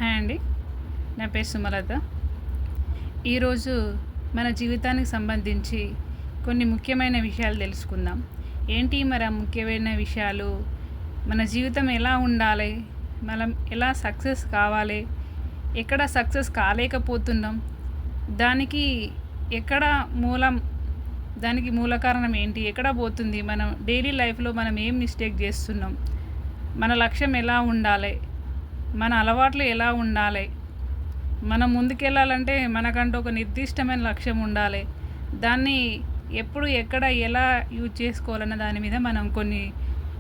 Hi అండి. నా పేరు సుమలత. ఈరోజు మన జీవితానికి సంబంధించి కొన్ని ముఖ్యమైన విషయాలు తెలుసుకుందాం. ఏంటి మరి ఆ ముఖ్యమైన విషయాలు? మన జీవితం ఎలా ఉండాలి? మనం ఎలా సక్సెస్ కావాలి? ఎక్కడ సక్సెస్ కాలేకపోతున్నాం? దానికి ఎక్కడ మూలం దానికి మూల కారణం ఏంటి? ఎక్కడ పోతుంది? మనం డైలీ లైఫ్లో మనం ఏం మిస్టేక్ చేస్తున్నాం? మన లక్ష్యం ఎలా ఉండాలి? మన అలవాట్లు ఎలా ఉండాలి? మనం ముందుకెళ్ళాలంటే మనకంటూ ఒక నిర్దిష్టమైన లక్ష్యం ఉండాలి. దాన్ని ఎప్పుడు ఎక్కడ ఎలా యూజ్ చేసుకోవాలన్న దాని మీద మనం కొన్ని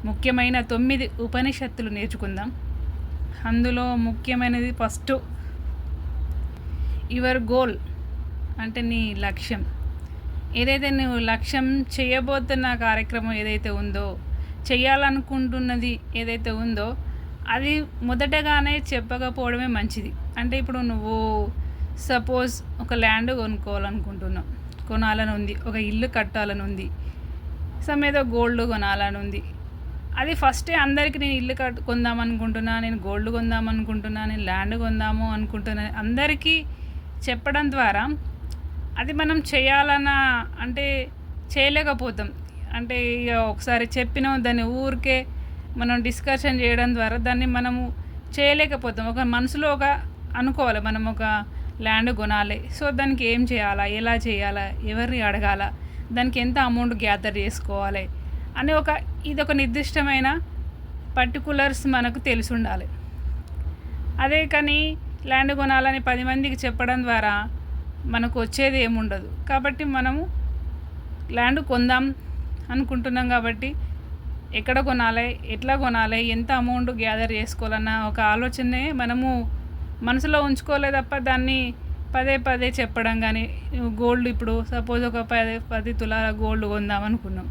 ముఖ్యమైన 9 ఉపనిషత్తులు నేర్చుకుందాం. అందులో ముఖ్యమైనది ఫస్ట్, యువర్ గోల్ అంటే నీ లక్ష్యం. ఏదైతే నువ్వు లక్ష్యం చేయబోతున్న కార్యక్రమం ఏదైతే ఉందో, చేయాలనుకుంటున్నది ఏదైతే ఉందో అది మొదటగానే చెప్పకపోవడమే మంచిది. అంటే ఇప్పుడు నువ్వు సపోజ్ ఒక ల్యాండ్ కొనుక్కోవాలనుకుంటున్నావు, కొనాలని ఉంది, ఒక ఇల్లు కట్టాలని ఉంది, ఏదో గోల్డ్ కొనాలని ఉంది. అది ఫస్టే అందరికీ నేను ఇల్లు కొందాం అనుకుంటున్నా, నేను గోల్డ్ కొందాం అనుకుంటున్నా, నేను ల్యాండ్ కొందాము అనుకుంటున్నా అందరికీ చెప్పడం ద్వారా అది మనం అంటే చేయలేకపోతాం. అంటే ఇక ఒకసారి చెప్పినాం దాన్ని ఊరికే మనం డిస్కషన్ చేయడం ద్వారా దాన్ని మనము చేయలేకపోతాం. ఒక మనసులో అనుకోవాలి, మనం ఒక ల్యాండ్ కొనాలి, సో దానికి ఏం చేయాలా, ఎలా చేయాలా, ఎవరిని అడగాల, దానికి ఎంత అమౌంట్ గ్యాదర్ చేసుకోవాలి అని ఇదొక నిర్దిష్టమైన పర్టికులర్స్ మనకు తెలిసి ఉండాలి. అదే కానీ ల్యాండ్ కొనాలని 10 మందికి చెప్పడం ద్వారా మనకు వచ్చేది ఏముండదు. కాబట్టి మనము ల్యాండ్ కొందాం అనుకుంటున్నాం కాబట్టి ఎక్కడ కొనాలి, ఎట్లా కొనాలి, ఎంత అమౌంట్ గ్యాదర్ చేసుకోవాలన్న ఒక ఆలోచనే మనము మనసులో ఉంచుకోలే తప్ప దాన్ని పదే చెప్పడం కానీ, గోల్డ్ ఇప్పుడు సపోజ్ ఒక 10 తులాల గోల్డ్ కొందాం అనుకున్నాం,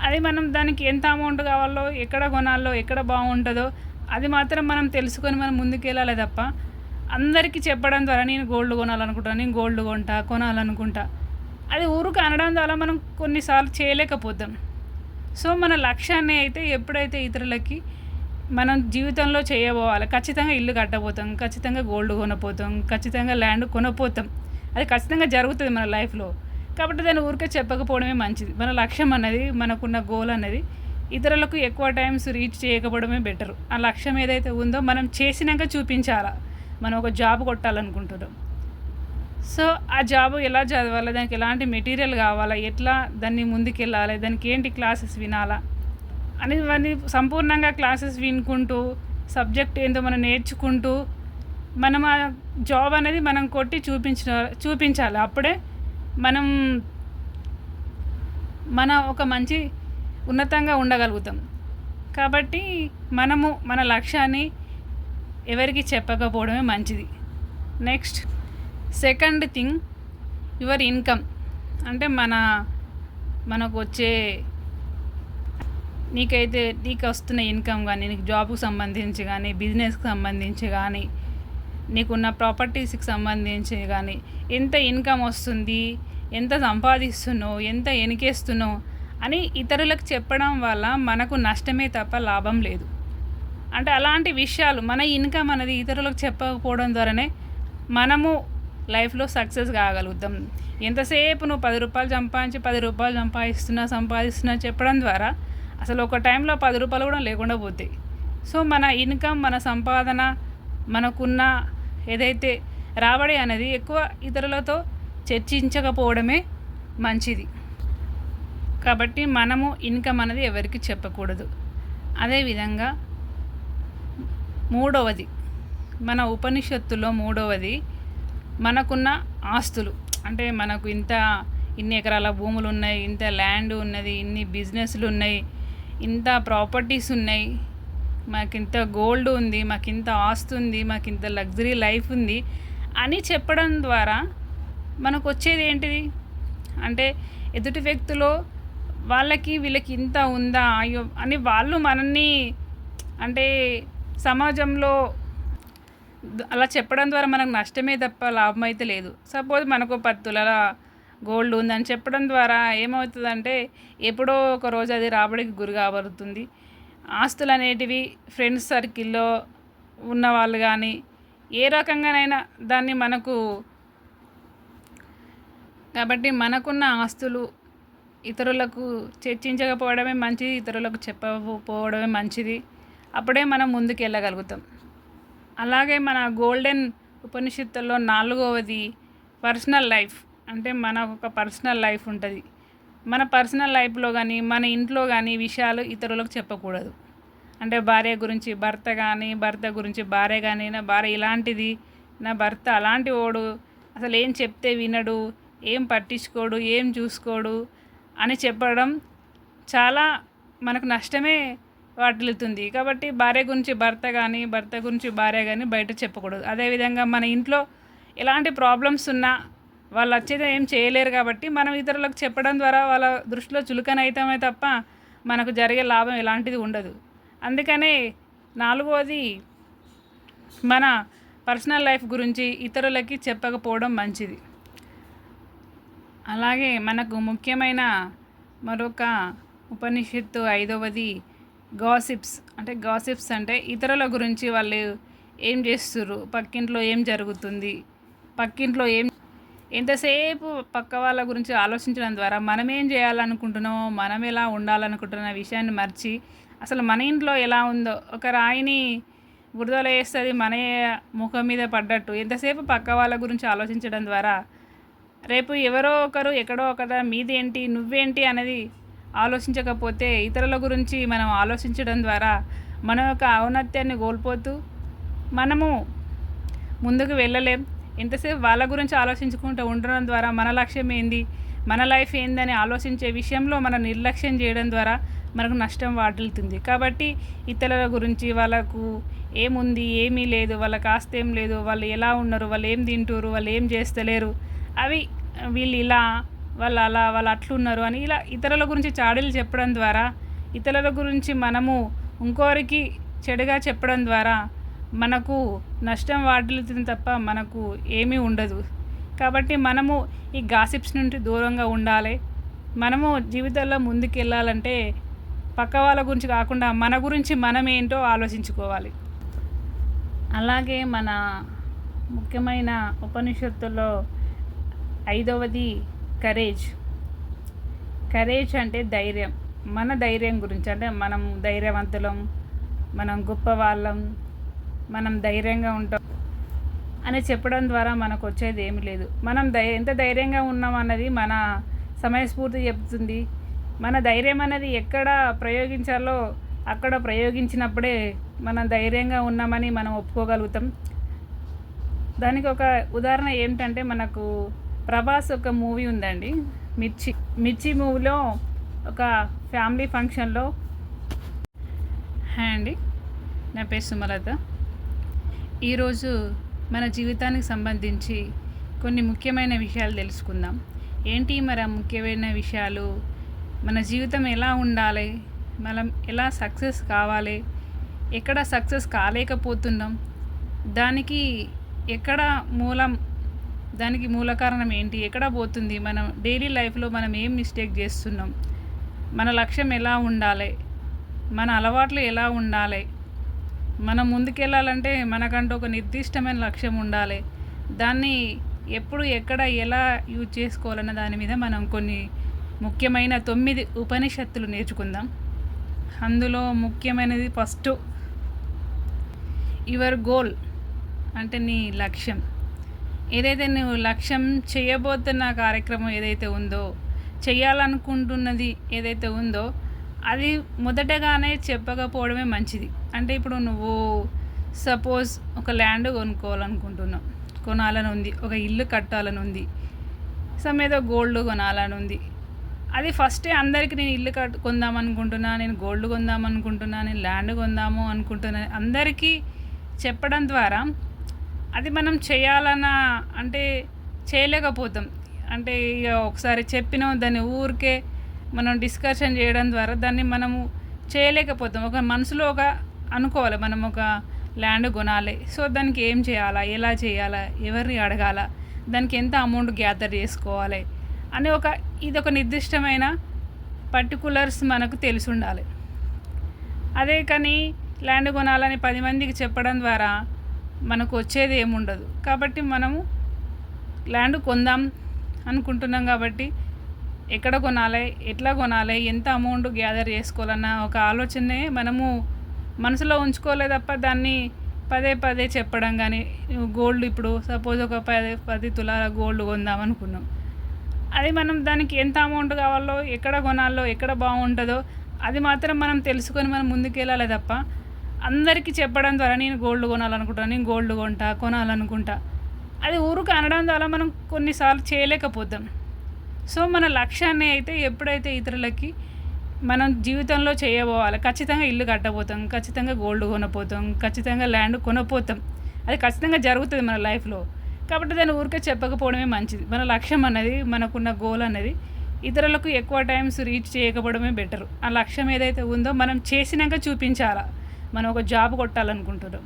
అది మనం దానికి ఎంత అమౌంట్ కావాలో, ఎక్కడ కొనాలో, ఎక్కడ బాగుంటుందో అది మాత్రం మనం తెలుసుకొని మనం ముందుకెళ్ళాలి తప్ప అందరికీ చెప్పడం ద్వారా నేను గోల్డ్ కొనాలనుకుంటాను, నేను గోల్డ్ కొనాలనుకుంటా, అది ఊరుకు అనడం ద్వారా మనం కొన్నిసార్లు చేయలేకపోతాం. సో మన లక్ష్యాన్ని అయితే ఎప్పుడైతే ఇతరులకి మనం జీవితంలో చేయబోవాలి, ఖచ్చితంగా ఇల్లు కట్టబోతాం, ఖచ్చితంగా గోల్డ్ కొనపోతాం, ఖచ్చితంగా ల్యాండ్ కొనపోతాం, అది ఖచ్చితంగా జరుగుతుంది మన లైఫ్లో. కాబట్టి దాన్ని ఊరికే చెప్పకపోవడమే మంచిది. మన లక్ష్యం అన్నది, మనకున్న గోల్ అనేది ఇతరులకు ఎక్కువ టైమ్స్ రీచ్ చేయకపోవడమే బెటరు. ఆ లక్ష్యం ఏదైతే ఉందో మనం చేసినాక చూపించాలా. మనం ఒక జాబ్ కొట్టాలనుకుంటున్నాం, సో ఆ జాబ్ ఎలా చదవాలి, దానికి ఎలాంటి మెటీరియల్ కావాలా, ఎట్లా దాన్ని ముందుకెళ్ళాలి, దానికి ఏంటి క్లాసెస్ వినాలా అని సంపూర్ణంగా క్లాసెస్ వినుకుంటూ సబ్జెక్ట్ ఏందో మనం నేర్చుకుంటూ మనం ఆ జాబ్ అనేది మనం కొట్టి చూపించాలి. అప్పుడే మన ఒక మంచి ఉన్నతంగా ఉండగలుగుతాం. కాబట్టి మనము మన లక్ష్యాన్ని ఎవరికి చెప్పకపోవడమే మంచిది. Next, second thing, your income. అంటే మనకు వచ్చే నీకు వస్తున్న ఇన్కమ్ కానీ, నీకు జాబ్కు సంబంధించి కానీ, బిజినెస్కి సంబంధించి కానీ, నీకున్న ప్రాపర్టీస్కి సంబంధించి కానీ ఎంత ఇన్కమ్ వస్తుంది, ఎంత సంపాదిస్తున్నావు, ఎంత ఎనికేస్తున్నావు అని ఇతరులకు చెప్పడం వల్ల మనకు నష్టమే తప్ప లాభం లేదు. అంటే అలాంటి విషయాలు, మన ఇన్కమ్ అనేది ఇతరులకు చెప్పకపోవడం ద్వారానే మనము లైఫ్లో సక్సెస్ కాగలుగుతాం. ఎంతసేపు నువ్వు 10 రూపాయలు సంపాదించి 10 రూపాయలు సంపాదిస్తున్నా చెప్పడం ద్వారా అసలు ఒక టైంలో 10 రూపాయలు కూడా లేకుండా పోతాయి. సో మన ఇన్కమ్, మన సంపాదన, మనకున్న ఏదైతే రాబడి అనేది ఎక్కువ ఇతరులతో చర్చించకపోవడమే మంచిది. కాబట్టి మనము ఇన్కమ్ అనేది ఎవరికి చెప్పకూడదు. అదేవిధంగా మూడవది, మన ఉపనిషత్తులో మూడవది, మనకున్న ఆస్తులు. అంటే మనకు ఇన్ని ఎకరాల భూములు ఉన్నాయి, ఇంత ల్యాండ్ ఉన్నది, ఇన్ని బిజినెస్లు ఉన్నాయి, ఇంత ప్రాపర్టీస్ ఉన్నాయి, మాకింత గోల్డ్ ఉంది, మాకింత ఆస్తి ఉంది, మాకింత లగ్జరీ లైఫ్ ఉంది అని చెప్పడం ద్వారా మనకు వచ్చేది ఏంటిది అంటే ఎదుటి వ్యక్తిలో వీళ్ళకి ఇంత ఉందా అయ్యో అని వాళ్ళు మనల్ని అంటే సమాజంలో అలా చెప్పడం ద్వారా మనకు నష్టమే తప్ప లాభం అయితే లేదు. సపోజ్ మనకు 10 తులాల గోల్డ్ ఉందని చెప్పడం ద్వారా ఏమవుతుందంటే ఎప్పుడో ఒక రోజు అది రాబడికి గురి కాబడుతుంది. ఆస్తులు అనేటివి ఫ్రెండ్స్ సర్కిల్లో ఉన్నవాళ్ళు కానీ ఏ రకంగానైనా దాన్ని కాబట్టి మనకున్న ఆస్తులు ఇతరులకు చర్చించకపోవడమే మంచిది, ఇతరులకు చెప్పకపోవడమే మంచిది. అప్పుడే మనం ముందుకు వెళ్ళగలుగుతాం. అలాగే మన గోల్డెన్ ఉపనిషత్తుల్లో 4వది పర్సనల్ లైఫ్. అంటే మనకు ఒక పర్సనల్ లైఫ్ ఉంటుంది. మన పర్సనల్ లైఫ్లో కానీ మన ఇంట్లో కానీ విషయాలు ఇతరులకు చెప్పకూడదు. అంటే భార్య గురించి భర్త కానీ, భర్త గురించి భార్య కానీ, నా భార్య ఇలాంటిది, నా భర్త అలాంటి వాడు, అసలు ఏం చెప్తే వినడు, ఏం పట్టించుకోడు, ఏం చూసుకోడు అని చెప్పడం చాలా మనకు నష్టమే వాటిల్లుతుంది. కాబట్టి భార్య గురించి భర్త కానీ, భర్త గురించి భార్య కానీ బయట చెప్పకూడదు. అదేవిధంగా మన ఇంట్లో ఎలాంటి ప్రాబ్లమ్స్ ఉన్నా వాళ్ళు వచ్చేది ఏం చేయలేరు. కాబట్టి మనం ఇతరులకు చెప్పడం ద్వారా వాళ్ళ దృష్టిలో చులకన అవుతామే తప్ప మనకు జరిగే లాభం ఎలాంటిది ఉండదు. అందుకనే 4వది మన పర్సనల్ లైఫ్ గురించి ఇతరులకి చెప్పకపోవడం మంచిది. అలాగే మనకు ముఖ్యమైన మరొక ఉపనిషత్తు 5వది గాసిప్స్. అంటే గాసిప్స్ అంటే ఇతరుల గురించి వాళ్ళు ఏం చేస్తుర్రు, పక్కింట్లో ఏం జరుగుతుంది, పక్కింట్లో ఎంతసేపు పక్క వాళ్ళ గురించి ఆలోచించడం ద్వారా మనం ఏం చేయాలనుకుంటున్నామో, మనం ఎలా ఉండాలనుకుంటున్న విషయాన్ని మర్చి అసలు మన ఇంట్లో ఎలా ఉందో, ఒక రాయిని బురదలో వేస్తుంది మన ముఖం మీద పడ్డట్టు ఎంతసేపు పక్క వాళ్ళ గురించి ఆలోచించడం ద్వారా రేపు ఎవరో ఒకరు ఎక్కడో ఒకట మీదేంటి నువ్వేంటి అనేది ఆలోచించకపోతే ఇతరుల గురించి మనం ఆలోచించడం ద్వారా మన యొక్క ఔన్నత్యాన్ని కోల్పోతూ మనము ముందుకు వెళ్ళలేం. ఎంతసేపు వాళ్ళ గురించి ఆలోచించుకుంటూ ఉండడం ద్వారా మన లక్ష్యం ఏంది, మన లైఫ్ ఏందని ఆలోచించే విషయంలో మనం నిర్లక్ష్యం చేయడం ద్వారా మనకు నష్టం వాటిల్లుతుంది. కాబట్టి ఇతరుల గురించి వాళ్ళకు ఏముంది, ఏమీ లేదు, వాళ్ళకి ఆస్తి ఏం లేదు, వాళ్ళు ఎలా ఉన్నారు, వాళ్ళు ఏం తింటారు, వాళ్ళు ఏం చేస్తలేరు, అవి వీళ్ళు ఇలా, వాళ్ళు అలా, వాళ్ళు అట్లున్నారు అని ఇలా ఇతరుల గురించి చాడీలు చెప్పడం ద్వారా, ఇతరుల గురించి మనము ఇంకోరికి చెడుగా చెప్పడం ద్వారా మనకు నష్టం వాటిల్లుతుంది తప్ప మనకు ఏమీ ఉండదు. కాబట్టి మనము ఈ గాసిప్స్ నుండి దూరంగా ఉండాలి. మనము జీవితంలో ముందుకు వెళ్ళాలంటే పక్క వాళ్ళ గురించి కాకుండా మన గురించి మనం ఏంటో ఆలోచించుకోవాలి. అలాగే మన ముఖ్యమైన ఉపనిషత్తుల్లో 5వది కరేజ్. కరేజ్ అంటే ధైర్యం. మన ధైర్యం గురించి, అంటే మనం ధైర్యవంతులం, మనం గొప్ప వాళ్ళం, మనం ధైర్యంగా ఉంటాం అని చెప్పడం ద్వారా మనకు వచ్చేది ఏమి లేదు. మనం ఎంత ధైర్యంగా ఉన్నాం అన్నది మన సమయస్ఫూర్తి చెప్తుంది. మన ధైర్యం అనేది ఎక్కడ ప్రయోగించాలో అక్కడ ప్రయోగించినప్పుడే మనం ధైర్యంగా ఉన్నామని మనం ఒప్పుకోగలుగుతాం. దానికి ఒక ఉదాహరణ ఏమిటంటే, మనకు ప్రభాస్ ఒక మూవీ ఉందండి, మిర్చి మూవీలో ఒక ఫ్యామిలీ ఫంక్షన్లో. హాయ్ అండి, నా పేరు సుమలత. ఈరోజు మన జీవితానికి సంబంధించి కొన్ని ముఖ్యమైన విషయాలు తెలుసుకుందాం. ఏంటి మరి ఆ ముఖ్యమైన విషయాలు? మన జీవితం ఎలా ఉండాలి, మనం ఎలా సక్సెస్ కావాలి, ఎక్కడ సక్సెస్ కాలేకపోతున్నాం, దానికి ఎక్కడ దానికి మూల కారణం ఏంటి, ఎక్కడ పోతుంది, మనం డైలీ లైఫ్లో మనం ఏం మిస్టేక్ చేస్తున్నాం, మన లక్ష్యం ఎలా ఉండాలి, మన అలవాట్లు ఎలా ఉండాలి, మనం ముందుకెళ్ళాలంటే మనకంటూ ఒక నిర్దిష్టమైన లక్ష్యం ఉండాలి. దాన్ని ఎప్పుడు ఎక్కడ ఎలా యూజ్ చేసుకోవాలన్న దాని మీద మనం కొన్ని ముఖ్యమైన 9 ఉపనిషత్తులు నేర్చుకుందాం. అందులో ముఖ్యమైనది ఫస్ట్, యువర్ గోల్. అంటే నీ లక్ష్యం. ఏదైతే నువ్వు లక్ష్యం చేయబోతున్న కార్యక్రమం ఏదైతే ఉందో, చేయాలనుకుంటున్నది ఏదైతే ఉందో అది మొదటగానే చెప్పకపోవడమే మంచిది. అంటే ఇప్పుడు నువ్వు సపోజ్ ఒక ల్యాండ్ కొనాలని ఉంది, ఒక ఇల్లు కట్టాలని ఉంది, ఏదో గోల్డ్ కొనాలని ఉంది. అది ఫస్టే అందరికీ నేను ఇల్లు కొందామనుకుంటున్నా, నేను గోల్డ్ కొందామనుకుంటున్నా, నేను ల్యాండ్ కొందాము అనుకుంటున్నా అందరికీ చెప్పడం ద్వారా అది మనం అంటే చేయలేకపోతాం. అంటే ఇక ఒకసారి చెప్పినాం దాన్ని ఊరికే మనం డిస్కషన్ చేయడం ద్వారా దాన్ని మనము చేయలేకపోతాం. ఒక మనసులో అనుకోవాలి, మనం ఒక ల్యాండ్ కొనాలి, సో దానికి ఏం చేయాలా, ఎలా చేయాలా, ఎవరిని అడగాల, దానికి ఎంత అమౌంట్ గ్యాదర్ చేసుకోవాలి అని ఇదొక నిర్దిష్టమైన పర్టికులర్స్ మనకు తెలిసి ఉండాలి. అదే కానీ ల్యాండ్ కొనాలని 10 మందికి చెప్పడం ద్వారా మనకు వచ్చేది ఏముండదు. కాబట్టి మనము ల్యాండ్ కొందాం అనుకుంటున్నాం కాబట్టి ఎక్కడ కొనాలి, ఎట్లా కొనాలి, ఎంత అమౌంట్ గ్యాదర్ చేసుకోవాలన్న ఒక ఆలోచనే మనము మనసులో ఉంచుకోలే తప్ప దాన్ని పదే పదే చెప్పడం కానీ, గోల్డ్ ఇప్పుడు సపోజ్ ఒక 10 తులాల గోల్డ్ కొందాం అనుకున్నాం. అది మనం దానికి ఎంత అమౌంట్ కావాలో, ఎక్కడ కొనాలో, ఎక్కడ బాగుంటుందో అది మాత్రం మనం తెలుసుకొని మనం ముందుకెళ్ళాలి తప్ప అందరికీ చెప్పడం ద్వారా నేను గోల్డ్ కొనాలనుకుంటాను, నేను గోల్డ్ కొనాలనుకుంటా, అది ఊరుకు అనడం ద్వారా మనం కొన్నిసార్లు చేయలేకపోతాం. సో మన లక్ష్యాన్ని అయితే ఎప్పుడైతే ఇతరులకి మనం జీవితంలో చేయబోవాలి, ఖచ్చితంగా ఇల్లు కట్టబోతాం, ఖచ్చితంగా గోల్డ్ కొనపోతాం, ఖచ్చితంగా ల్యాండ్ కొనపోతాం, అది ఖచ్చితంగా జరుగుతుంది మన లైఫ్లో. కాబట్టి దాన్ని ఊరికే చెప్పకపోవడమే మంచిది. మన లక్ష్యం అనేది, మనకున్న గోల్ అనేది ఇతరులకు ఎక్కువ టైమ్స్ రీచ్ చేయకపోవడమే బెటర్. ఆ లక్ష్యం ఏదైతే ఉందో మనం చేసినాక చూపించాలా. మనం ఒక జాబ్ కొట్టాలనుకుంటున్నాం,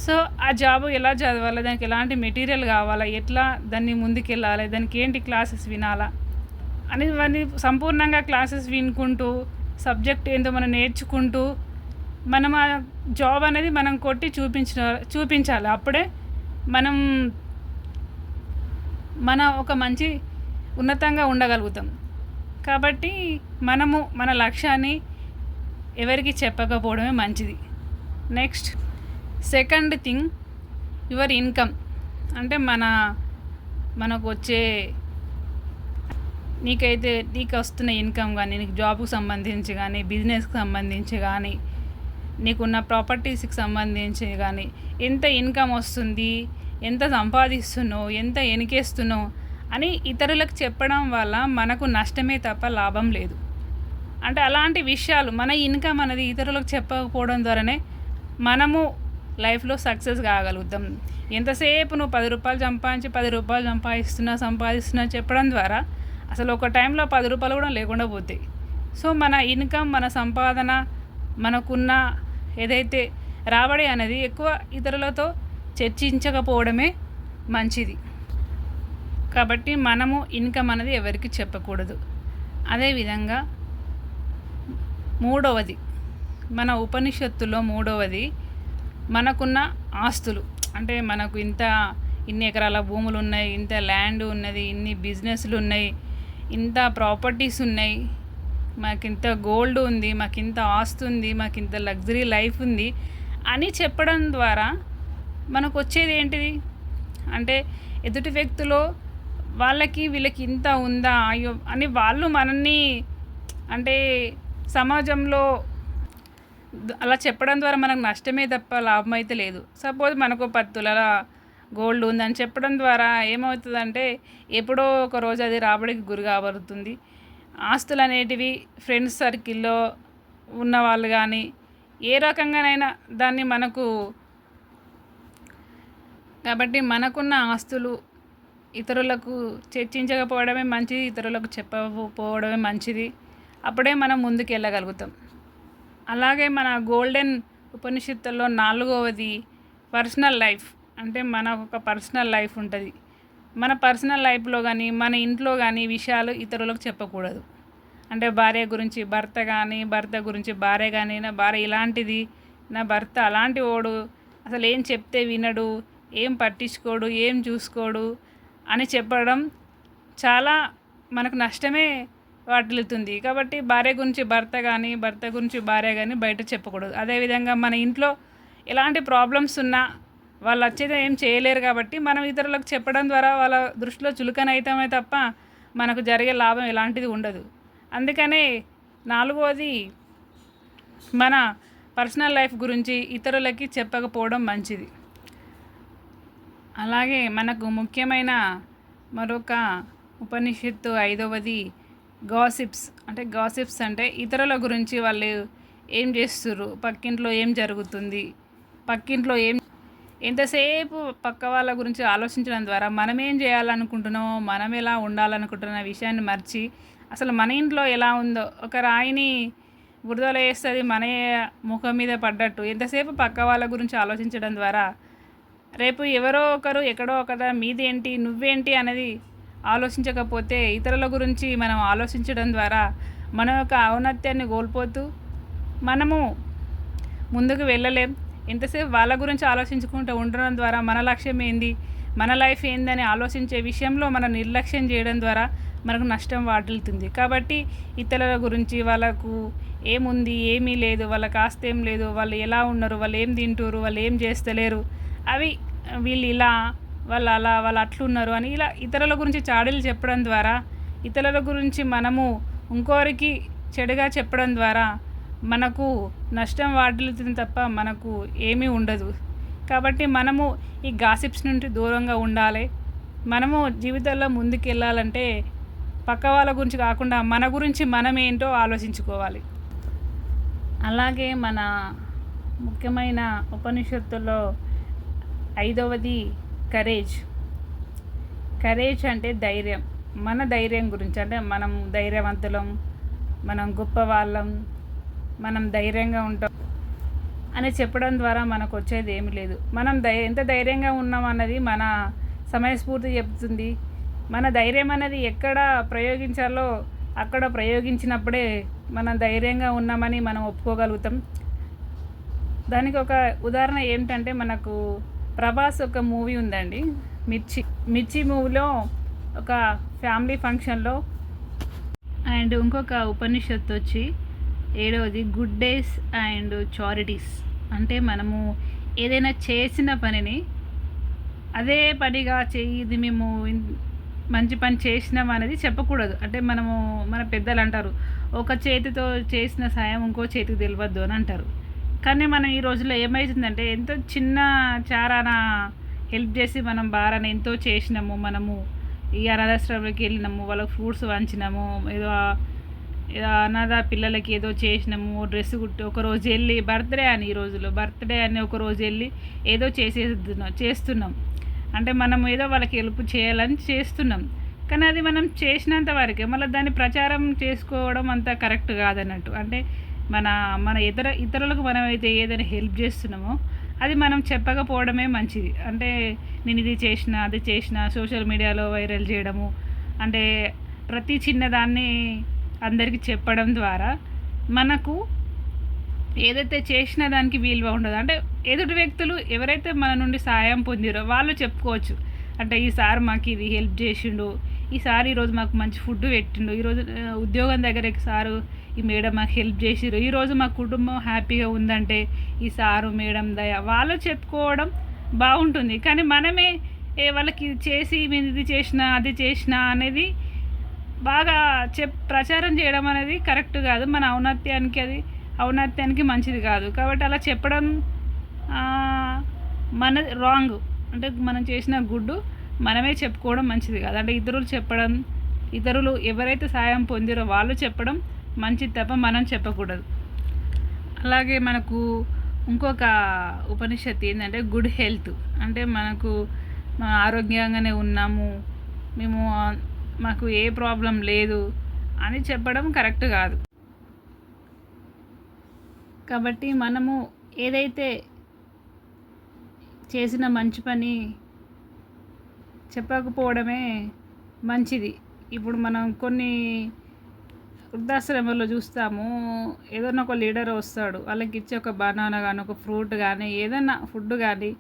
సో ఆ జాబ్ ఎలా చదవాలి, దానికి ఎలాంటి మెటీరియల్ కావాలా, ఎట్లా దాన్ని ముందుకెళ్ళాలి, దానికి ఏంటి క్లాసెస్ వినాలా అని ఇవన్నీ సంపూర్ణంగా క్లాసెస్ వినుకుంటూ సబ్జెక్ట్ ఏందో మనం నేర్చుకుంటూ మనం ఆ జాబ్ అనేది మనం కొట్టి చూపించాలి. అప్పుడే మనం ఒక మంచి ఉన్నతంగా ఉండగలుగుతాం. కాబట్టి మనము మన లక్ష్యాన్ని ఎవరికి చెప్పకపోవడమే మంచిది. Next second thing, your income. అంటే మనకు వచ్చే నీకు వస్తున్న ఇన్కమ్ కానీ, నీకు జాబ్కి సంబంధించి కానీ, బిజినెస్కి సంబంధించి కానీ, నీకున్న ప్రాపర్టీస్కి సంబంధించి కానీ ఎంత ఇన్కమ్ వస్తుంది, ఎంత సంపాదిస్తున్నావు, ఎంత ఎనికేస్తున్నావు అని ఇతరులకు చెప్పడం వల్ల మనకు నష్టమే తప్ప లాభం లేదు. అంటే అలాంటి విషయాలు, మన ఇన్కమ్ అనేది ఇతరులకు చెప్పకపోవడం ద్వారానే మనము లైఫ్లో సక్సెస్ కాగలుగుతాం. ఎంతసేపు నువ్వు 10 రూపాయలు సంపాదించి 10 రూపాయలు సంపాదిస్తున్నా చెప్పడం ద్వారా అసలు ఒక టైంలో 10 రూపాయలు కూడా లేకుండా పోతాయి. సో మన ఇన్కమ్, మన సంపాదన, మనకున్న ఏదైతే రాబడి అనేది ఎక్కువ ఇతరులతో చర్చించకపోవడమే మంచిది. కాబట్టి మనము ఇన్కమ్ అనేది ఎవరికి చెప్పకూడదు. అదేవిధంగా మూడవది, మన ఉపనిషత్తులో మూడవది, మనకున్న ఆస్తులు. అంటే మనకు ఇన్ని ఎకరాల భూములు ఉన్నాయి, ఇంత ల్యాండ్ ఉన్నది, ఇన్ని బిజినెస్లు ఉన్నాయి, ఇంత ప్రాపర్టీస్ ఉన్నాయి, మాకింత గోల్డ్ ఉంది, మాకింత ఆస్తి ఉంది, మాకింత లగ్జరీ లైఫ్ ఉంది అని చెప్పడం ద్వారా మనకు వచ్చేది ఏంటిది అంటే ఎదుటి వ్యక్తులు వీళ్ళకి ఇంత ఉందా అయ్యో అని వాళ్ళు మనల్ని అంటే సమాజంలో అలా చెప్పడం ద్వారా మనకు నష్టమే తప్ప లాభం అయితే లేదు. సపోజ్ మనకు 10 తులాల గోల్డ్ ఉందని చెప్పడం ద్వారా ఏమవుతుందంటే ఎప్పుడో ఒక రోజు అది రాబడికి గురి కాబడుతుంది. ఆస్తులు అనేటివి ఫ్రెండ్స్ సర్కిల్లో ఉన్న వాళ్ళు కానీ ఏ రకంగానైనా దాన్ని కాబట్టి మనకున్న ఆస్తులు ఇతరులకు చర్చించకపోవడమే మంచిది, ఇతరులకు చెప్పకపోవడమే మంచిది. అప్పుడే మనం ముందుకు వెళ్ళగలుగుతాం. అలాగే మన గోల్డెన్ ఉపనిషత్తుల్లో 4వది పర్సనల్ లైఫ్. అంటే మనకు ఒక పర్సనల్ లైఫ్ ఉంటుంది. మన పర్సనల్ లైఫ్లో కానీ, మన ఇంట్లో కానీ విషయాలు ఇతరులకు చెప్పకూడదు. అంటే భార్య గురించి భర్త కానీ, భర్త గురించి భార్య కానీ, నా భార్య ఇలాంటిది, నా భర్త అలాంటి వాడు, అసలు ఏం చెప్తే వినడు, ఏం పట్టించుకోడు, ఏం చూసుకోడు అని చెప్పడం చాలా మనకు నష్టమే వాటిల్లుతుంది. కాబట్టి భార్య గురించి భర్త కానీ, భర్త గురించి భార్య కానీ బయట చెప్పకూడదు. అదేవిధంగా మన ఇంట్లో ఎలాంటి ప్రాబ్లమ్స్ ఉన్నా వాళ్ళు వచ్చేది ఏం చేయలేరు. కాబట్టి మనం ఇతరులకు చెప్పడం ద్వారా వాళ్ళ దృష్టిలో చులకన అవుతామే తప్ప మనకు జరిగే లాభం ఎలాంటిది ఉండదు. అందుకనే 4వది మన పర్సనల్ లైఫ్ గురించి ఇతరులకి చెప్పకపోవడం మంచిది. అలాగే మనకు ముఖ్యమైన మరొక ఉపనిషత్తు 5వది గాసిప్స్. అంటే గాసిప్స్ అంటే ఇతరుల గురించి వాళ్ళు ఏం చేస్తుర్రు, పక్కింట్లో ఏం జరుగుతుంది, పక్కింట్లో ఎంతసేపు పక్క వాళ్ళ గురించి ఆలోచించడం ద్వారా మనం ఏం చేయాలనుకుంటున్నామో, మనం ఎలా ఉండాలనుకుంటున్న విషయాన్ని మర్చి అసలు మన ఇంట్లో ఎలా ఉందో, ఒక రాయిని బురదలో వేస్తుంది మన ముఖం మీద పడ్డట్టు ఎంతసేపు పక్క వాళ్ళ గురించి ఆలోచించడం ద్వారా రేపు ఎవరో ఒకరు ఎక్కడో ఒకట మీదేంటి నువ్వేంటి అనేది ఆలోచించకపోతే ఇతరుల గురించి మనం ఆలోచించడం ద్వారా మన యొక్క ఔన్నత్యాన్ని కోల్పోతూ మనము ముందుకు వెళ్ళలేం. ఎంతసేపు వాళ్ళ గురించి ఆలోచించుకుంటూ ఉండడం ద్వారా మన లక్ష్యం ఏంది, మన లైఫ్ ఏందని ఆలోచించే విషయంలో మనం నిర్లక్ష్యం చేయడం ద్వారా మనకు నష్టం వాటిల్తుంది. కాబట్టి ఇతరుల గురించి వాళ్ళకు ఏముంది, ఏమీ లేదు, వాళ్ళకి ఆస్తి ఏం లేదు, వాళ్ళు ఎలా ఉన్నారు, వాళ్ళు ఏం తింటారు, వాళ్ళు ఏం చేస్తలేరు, అవి వీళ్ళు ఇలా, వాళ్ళు అలా, వాళ్ళు అట్లున్నారు అని ఇలా ఇతరుల గురించి చాడీలు చెప్పడం ద్వారా, ఇతరుల గురించి మనము ఇంకోరికి చెడుగా చెప్పడం ద్వారా మనకు నష్టం వాటిల్లుతుంది తప్ప మనకు ఏమీ ఉండదు. కాబట్టి మనము ఈ గాసిప్స్ నుండి దూరంగా ఉండాలి. మనము జీవితంలో ముందుకు వెళ్ళాలంటే పక్క వాళ్ళ గురించి కాకుండా మన గురించి మనం ఏంటో ఆలోచించుకోవాలి. అలాగే మన ముఖ్యమైన ఉపనిషత్తుల్లో 5వది కరేజ్. కరేజ్ అంటే ధైర్యం. మన ధైర్యం గురించి, అంటే మనం ధైర్యవంతులం, మనం గొప్ప వాళ్ళం, మనం ధైర్యంగా ఉంటాం అని చెప్పడం ద్వారా మనకు వచ్చేది ఏమి లేదు. మనం ఎంత ధైర్యంగా ఉన్నాం అన్నది మన సమయస్ఫూర్తి చెప్తుంది. మన ధైర్యం అనేది ఎక్కడ ప్రయోగించాలో అక్కడ ప్రయోగించినప్పుడే మనం ధైర్యంగా ఉన్నామని మనం ఒప్పుకోగలుగుతాం. దానికి ఒక ఉదాహరణ ఏమిటంటే, మనకు ప్రభాస్ ఒక మూవీ ఉందండి, మిర్చి మూవీలో ఒక ఫ్యామిలీ ఫంక్షన్లో అండ్ ఇంకొక ఉపనిషత్తు వచ్చి 7వది గుడ్ డేస్ అండ్ చారిటీస్. అంటే మనము ఏదైనా చేసిన పనిని అదే పనిగా ఇది మేము మంచి పని చేసినాం అనేది చెప్పకూడదు. అంటే మన పెద్దలు అంటారు, ఒక చేతితో చేసిన సాయం ఇంకో చేతికి తెలియద్దు అని అంటారు. కానీ మనం ఈ రోజుల్లో ఏమవుతుందంటే, ఎంతో చిన్న చారాన హెల్ప్ చేసి మనం భారాన్ని ఎంతో చేసినాము, మనము ఈ అనాథాశ్రమంలోకి వెళ్ళినాము, వాళ్ళకి ఫ్రూట్స్ వంచినాము, ఏదో అనాథ పిల్లలకి ఏదో చేసినాము, డ్రెస్ కుట్టి ఒకరోజు వెళ్ళి బర్త్డే అని, ఈ రోజుల్లో బర్త్డే అని ఒకరోజు వెళ్ళి ఏదో చేస్తున్నాం. అంటే మనం ఏదో వాళ్ళకి హెల్ప్ చేయాలని చేస్తున్నాం, కానీ అది మనం చేసినంత వరకే. మళ్ళీ దాన్ని ప్రచారం చేసుకోవడం అంత కరెక్ట్ కాదన్నట్టు. అంటే మన ఇతరులకు మనం అయితే ఏదైనా హెల్ప్ చేస్తున్నామో అది మనం చెప్పకపోవడమే మంచిది. అంటే నేను ఇది చేసిన, అది చేసిన సోషల్ మీడియాలో వైరల్ చేయడము, అంటే ప్రతి చిన్నదాన్ని అందరికీ చెప్పడం ద్వారా మనకు ఏదైతే చేసిన దానికి విలువ ఉండదు. అంటే ఎదుటి వ్యక్తులు ఎవరైతే మన నుండి సాయం పొందిరో వాళ్ళు చెప్పుకోవచ్చు, అంటే ఈసారి మాకు ఇది హెల్ప్ చేసిండు, ఈసారి ఈరోజు మాకు మంచి ఫుడ్ పెట్టిండు, ఈరోజు ఉద్యోగం దగ్గర సారు ఈ మేడం మాకు హెల్ప్ చేసిరు, ఈరోజు మా కుటుంబం హ్యాపీగా ఉందంటే ఈ సారు మేడం దయ, వాళ్ళు చెప్పుకోవడం బాగుంటుంది. కానీ మనమే వాళ్ళకి ఇది చేసి మేము ఇది చేసినా అది చేసినా అనేది బాగా ప్రచారం చేయడం అనేది కరెక్ట్ కాదు. మన ఔన్నత్యానికి మంచిది కాదు. కాబట్టి అలా చెప్పడం మన రాంగ్. అంటే మనం చేసిన గుడ్డు మనమే చెప్పుకోవడం మంచిది కాదు. అంటే ఇతరులు ఎవరైతే సాయం పొందిరో వాళ్ళు చెప్పడం మంచిది తప్ప మనం చెప్పకూడదు. అలాగే మనకు ఇంకొక ఉపనిషత్తు ఏంటంటే గుడ్ హెల్త్. అంటే మనం ఆరోగ్యంగానే ఉన్నాము, మాకు ఏ ప్రాబ్లం లేదు అని చెప్పడం కరెక్ట్ కాదు. కాబట్టి మనము ఏదైతే చేసిన మంచి పని చెప్పకపోవడమే మంచిది. ఇప్పుడు మనం కొన్ని వృద్ధాశ్రమంలో చూస్తాము, ఏదైనా ఒక లీడర్ వస్తాడు, వాళ్ళకి ఇచ్చే ఒక బనానా కానీ ఒక ఫ్రూట్ కానీ ఏదైనా ఫుడ్ కానీ,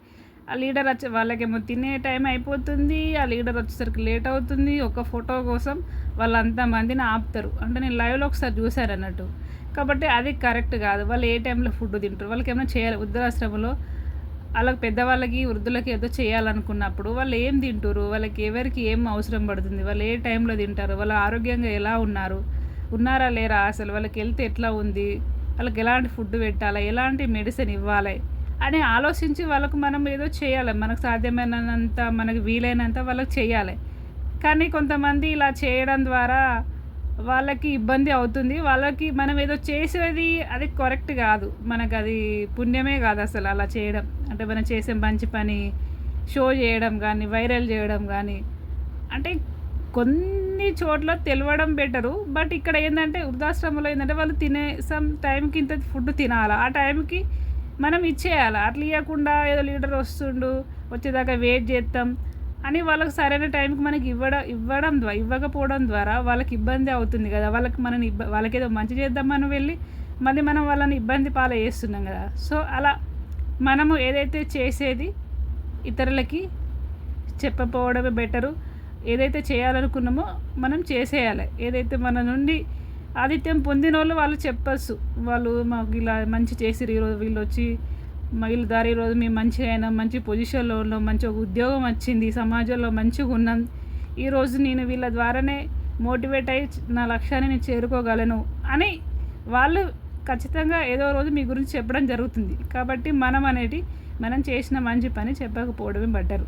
ఆ లీడర్ వాళ్ళకేమో తినే టైం అయిపోతుంది, ఆ లీడర్ వచ్చేసరికి లేట్ అవుతుంది. ఒక ఫోటో కోసం వాళ్ళంతా మందిని ఆపుతారు. అంటే నేను లైవ్లో ఒకసారి చూశాను అన్నట్టు. కాబట్టి అది కరెక్ట్ కాదు. వాళ్ళు ఏ టైంలో ఫుడ్ తింటారు, వాళ్ళకి ఏమైనా చేయాలి. వృద్ధాశ్రమంలో వాళ్ళకి పెద్దవాళ్ళకి వృద్ధులకి ఏదో చేయాలనుకున్నప్పుడు వాళ్ళు ఏం తింటారు, వాళ్ళకి ఎవరికి ఏం అవసరం పడుతుంది, వాళ్ళు ఏ టైంలో తింటారు, వాళ్ళు ఆరోగ్యంగా ఎలా ఉన్నారా లేరా, అసలు వాళ్ళకి హెల్త్ ఎట్లా ఉంది, వాళ్ళకి ఎలాంటి ఫుడ్ పెట్టాలి, ఎలాంటి మెడిసిన్ ఇవ్వాలి అని ఆలోచించి వాళ్ళకు మనం ఏదో చేయాలి. మనకు సాధ్యమైనంత, మనకు వీలైనంత వాళ్ళకి చేయాలి. కానీ కొంతమంది ఇలా చేయడం ద్వారా వాళ్ళకి ఇబ్బంది అవుతుంది. వాళ్ళకి మనం ఏదో చేసేది అది కరెక్ట్ కాదు, మనకు అది పుణ్యమే కాదు అసలు అలా చేయడం. అంటే మనం చేసే మంచి పని షో చేయడం కానీ, వైరల్ చేయడం కానీ, అంటే కొన్ని చోట్ల తెలవడం బెటరు. బట్ ఇక్కడ ఏంటంటే వృద్ధాశ్రమంలో ఏంటంటే వాళ్ళు సమ్ టైంకి ఇంత ఫుడ్ తినాలి, ఆ టైంకి మనం ఇచ్చేయాలి. అట్లా ఇవ్వకుండా ఏదో లీడర్ వచ్చేదాకా వెయిట్ చేస్తాం అని వాళ్ళకి సరైన టైంకి మనకి ఇవ్వకపోవడం ద్వారా వాళ్ళకి ఇబ్బంది అవుతుంది కదా. వాళ్ళకి ఏదో మంచి చేద్దామని వెళ్ళి మళ్ళీ మనం వాళ్ళని ఇబ్బంది పాలు చేస్తున్నాం కదా. సో అలా మనము ఏదైతే చేసేది ఇతరులకి చెప్పకపోవడమే బెటరు. ఏదైతే చేయాలనుకున్నామో మనం చేసేయాలి. ఏదైతే మన నుండి ఆతిథ్యం పొందిన వాళ్ళు చెప్పచ్చు, వాళ్ళు మాకు ఇలా మంచి చేసిరు, ఈరోజు వీళ్ళు వచ్చి వీళ్ళు దారి ఈరోజు మేము మంచిగా అయినా, మంచి పొజిషన్లో ఉన్నాం, మంచి ఉద్యోగం వచ్చింది, సమాజంలో మంచిగా ఉన్నాం, ఈరోజు నేను వీళ్ళ ద్వారానే మోటివేట్ అయ్యి నా లక్ష్యాన్ని నేను చేరుకోగలను అని వాళ్ళు ఖచ్చితంగా ఏదో రోజు మీ గురించి చెప్పడం జరుగుతుంది. కాబట్టి మనం చేసిన మంచి పని చెప్పకపోవడమే బెటరు.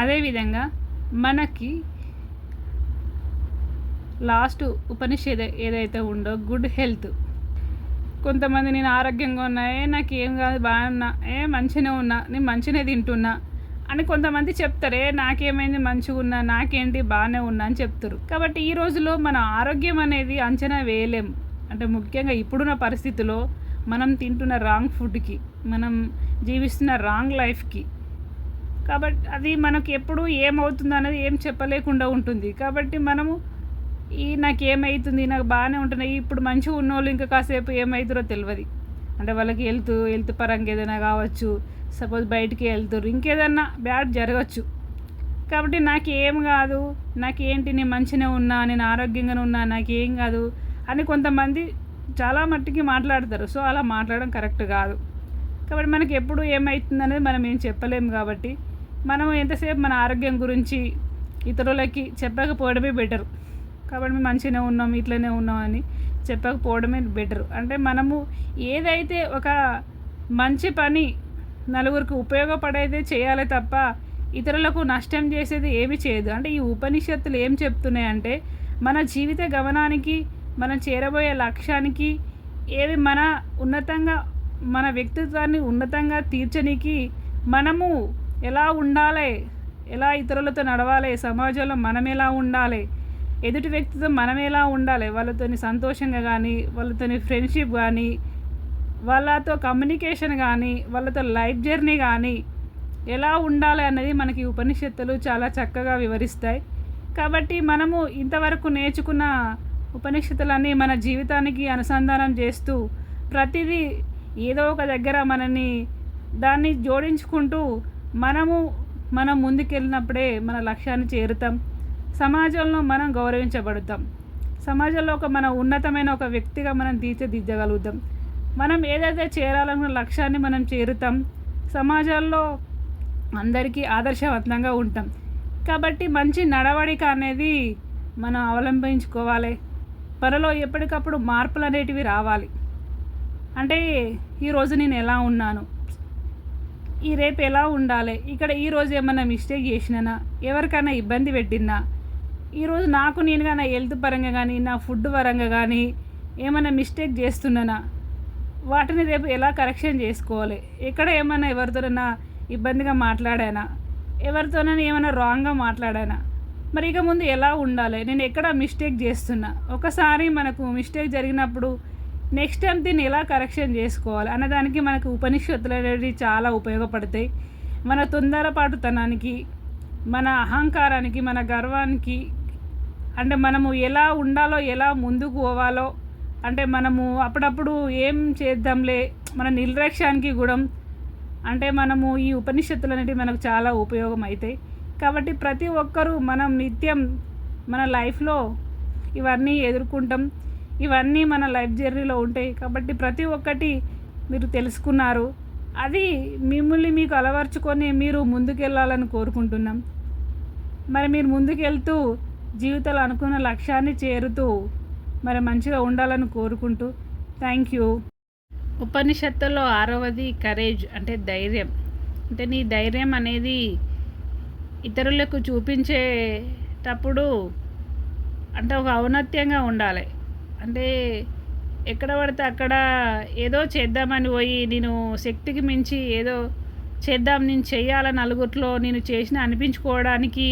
అదేవిధంగా మనకి లాస్ట్ ఉపనిషేధం ఏదైతే ఉందో గుడ్ హెల్త్. కొంతమంది నేను ఆరోగ్యంగా ఉన్నా, నాకేం కాదు, బాగున్నా, మంచిగానే ఉన్నా, నేను మంచిగానే తింటున్నా అని కొంతమంది చెప్తారు. నాకేమైంది, మంచిగా ఉన్నా, నాకేంటి, బాగానే ఉన్నా అని చెప్తారు. కాబట్టి ఈ రోజులో మన ఆరోగ్యం అనేది అంచనా వేయలేం. అంటే ముఖ్యంగా ఇప్పుడున్న పరిస్థితిలో మనం తింటున్న రాంగ్ ఫుడ్కి, మనం జీవిస్తున్న రాంగ్ లైఫ్కి, కాబట్టి అది మనకు ఎప్పుడు ఏమవుతుందో అనేది ఏం చెప్పలేకుండా ఉంటుంది. కాబట్టి మనము నాకేమవుతుంది, నాకు బాగానే ఉంటున్నాయి, ఇప్పుడు మంచిగా ఉన్నోళ్ళు ఇంకా కాసేపు ఏమవుతుందో తెలియదు. అంటే వాళ్ళకి హెల్త్ పరంగా ఏదైనా కావచ్చు, సపోజ్ బయటికి వెళ్తారు, ఇంకేదన్నా బ్యాడ్ జరగచ్చు. కాబట్టి నాకేం కాదు, నాకేంటి, నేను మంచిగానే ఉన్నా, నేను ఆరోగ్యంగానే ఉన్నా, నాకేం కాదు అని కొంతమంది చాలా మట్టికి మాట్లాడతారు. సో అలా మాట్లాడడం కరెక్ట్ కాదు. కాబట్టి మనకి ఎప్పుడు ఏమవుతుంది అనేది మనం ఏం చెప్పలేము. కాబట్టి మనం ఎంతసేపు మన ఆరోగ్యం గురించి ఇతరులకి చెప్పకపోవడమే బెటరు. కాబట్టి మేము మంచిగానే ఉన్నాం, ఇట్లనే ఉన్నాం అని చెప్పకపోవడమే బెటరు. అంటే మనము ఏదైతే ఒక మంచి పని నలుగురికి ఉపయోగపడేదే చేయాలి తప్ప ఇతరులకు నష్టం చేసేది ఏమి చేయదు. అంటే ఈ ఉపనిషత్తులు ఏం చెప్తున్నాయంటే మన జీవిత గమనానికి, మనం చేరబోయే లక్ష్యానికి, ఏది మన ఉన్నతంగా మన వ్యక్తిత్వాన్ని ఉన్నతంగా తీర్చడానికి మనము ఎలా ఉండాలి, ఎలా ఇతరులతో నడవాలి, సమాజంలో మనం ఎలా ఉండాలి, ఎదుటి వ్యక్తితో మనం ఎలా ఉండాలి, వాళ్ళతోని సంతోషంగా కానీ, వాళ్ళతోని ఫ్రెండ్షిప్ కానీ, వాళ్ళతో కమ్యూనికేషన్ కానీ, వాళ్ళతో లైఫ్ జర్నీ కానీ ఎలా ఉండాలి అన్నది మనకి ఉపనిషత్తులు చాలా చక్కగా వివరిస్తాయి. కాబట్టి మనము ఇంతవరకు నేర్చుకున్న ఉపనిషత్తులన్నీ మన జీవితానికి అనుసంధానం చేస్తూ ప్రతిదీ ఏదో ఒక దగ్గర దాన్ని జోడించుకుంటూ మనం ముందుకెళ్ళినప్పుడే మన లక్ష్యాన్ని చేరుతాం. సమాజంలో మనం గౌరవించబడతాం. సమాజంలో మన ఉన్నతమైన ఒక వ్యక్తిగా మనం తీర్చిదిద్దగలుగుతాం. మనం ఏదైతే చేరాలనుకున్న లక్ష్యాన్ని మనం చేరుతాం. సమాజంలో అందరికీ ఆదర్శవంతంగా ఉంటాం. కాబట్టి మంచి నడవడిక అనేది మనం అవలంబించుకోవాలి. మనలో ఎప్పటికప్పుడు మార్పులు అనేటివి రావాలి. అంటే ఈరోజు నేను ఎలా ఉన్నాను, రేపు ఎలా ఉండాలి, ఇక్కడ ఈరోజు ఏమైనా మిస్టేక్ చేసినా, ఎవరికైనా ఇబ్బంది పెట్టినా, ఈరోజు నాకు నేనుగా నా హెల్త్ పరంగా కానీ, నా ఫుడ్ పరంగా కానీ ఏమైనా మిస్టేక్ చేస్తున్నానా, వాటిని రేపు ఎలా కరెక్షన్ చేసుకోవాలి, ఎక్కడ ఏమైనా ఎవరితోనైనా ఇబ్బందిగా మాట్లాడానా, ఎవరితోనైనా ఏమైనా రాంగ్గా మాట్లాడానా, మరి ఇక ముందు ఎలా ఉండాలి, నేను ఎక్కడ మిస్టేక్ చేస్తున్నా, ఒకసారి మనకు మిస్టేక్ జరిగినప్పుడు నెక్స్ట్ టైం దీన్ని ఎలా కరెక్షన్ చేసుకోవాలి అన్నదానికి మనకు ఉపనిషత్తులు అనేవి చాలా ఉపయోగపడతాయి. మన తొందరపాటుతనానికి, మన అహంకారానికి, మన గర్వానికి, అంటే మనము ఎలా ఉండాలో, ఎలా ముందుకు పోవాలో, అంటే మనము అప్పుడప్పుడు ఏం చేద్దాంలే మన నిర్లక్ష్యానికి కూడా అంటే మనము ఈ ఉపనిషత్తులు అనేవి మనకు చాలా ఉపయోగం అవుతాయి. కాబట్టి ప్రతి ఒక్కరూ మనం నిత్యం మన లైఫ్లో ఇవన్నీ ఎదుర్కొంటాం. ఇవన్నీ మన లైఫ్ జర్నీలో ఉంటాయి. కాబట్టి ప్రతి ఒక్కటి మీరు తెలుసుకున్నారు. అది మిమ్మల్ని మీకు అలవర్చుకొని మీరు ముందుకెళ్ళాలని కోరుకుంటున్నాం. మరి మీరు ముందుకెళ్తూ జీవితంలో అనుకున్న లక్ష్యాన్ని చేరుతూ మరి మంచిగా ఉండాలని కోరుకుంటూ థ్యాంక్ యూ. ఉపనిషత్తులో 6వది కరేజ్, అంటే ధైర్యం. అంటే నీ ధైర్యం అనేది ఇతరులకు చూపించేటప్పుడు అంటే ఒక ఔన్నత్యంగా ఉండాలి. అంటే ఎక్కడ పడితే అక్కడ ఏదో చేద్దామని పోయి నేను శక్తికి మించి ఏదో చేద్దాం, నేను చెయ్యాలని నలుగురిలో నేను చేసిన అనిపించుకోవడానికి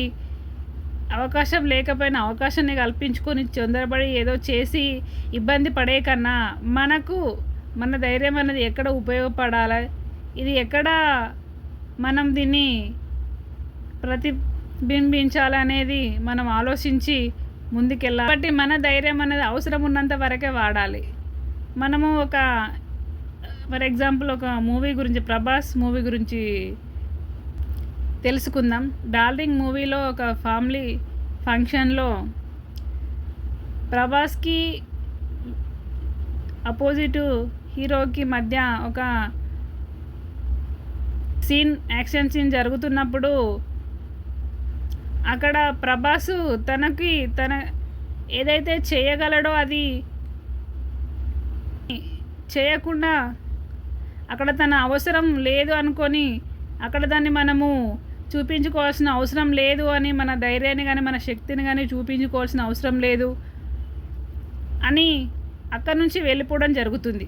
అవకాశం లేకపోయినా అవకాశాన్ని కల్పించుకొని తొందరపడి ఏదో చేసి ఇబ్బంది పడే కన్నా మన ధైర్యం అనేది ఎక్కడ ఉపయోగపడాలి, ఇది ఎక్కడ మనం దీన్ని ప్రతిబింబించాలి అనేది మనం ఆలోచించి ముందుకెళ్ళాలి. కాబట్టి మన ధైర్యం అనేది అవసరం ఉన్నంత వరకే వాడాలి. మనము ఒక ఫర్ ఎగ్జాంపుల్ ఒక మూవీ గురించి, ప్రభాస్ మూవీ గురించి తెలుసుకుందాం. డార్లింగ్ మూవీలో ఒక ఫ్యామిలీ ఫంక్షన్లో ప్రభాస్కి అపోజిట్ హీరోకి మధ్య ఒక యాక్షన్ సీన్ జరుగుతున్నప్పుడు అక్కడ ప్రభాసు తన ఏదైతే చేయగలడో అది చేయకుండా అక్కడ తన అవసరం లేదు అనుకొని అక్కడ దాన్ని మనము చూపించుకోవాల్సిన అవసరం లేదు అని, మన ధైర్యాన్ని కానీ మన శక్తిని కానీ చూపించుకోవాల్సిన అవసరం లేదు అని అక్కడి నుంచి వెళ్ళిపోవడం జరుగుతుంది.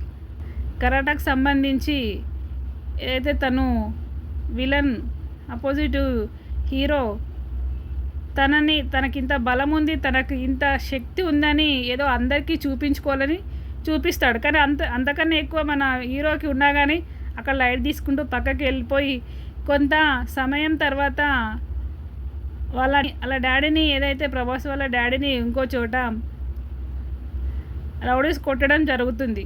కరాటాకు సంబంధించి ఏదైతే తను విలన్ అపోజిట్ హీరో తనకింత బలం ఉంది, తనకు ఇంత శక్తి ఉందని ఏదో అందరికీ చూపించుకోవాలని చూపిస్తాడు. కానీ అంతకన్నా ఎక్కువ మన హీరోకి ఉన్నా కానీ అక్కడ లైట్ తీసుకుంటూ పక్కకి వెళ్ళిపోయి కొంత సమయం తర్వాత వాళ్ళ డాడీని, ఏదైతే ప్రభాస్ వాళ్ళ డాడీని ఇంకో చోట రౌడీస్ కొట్టడం జరుగుతుంది.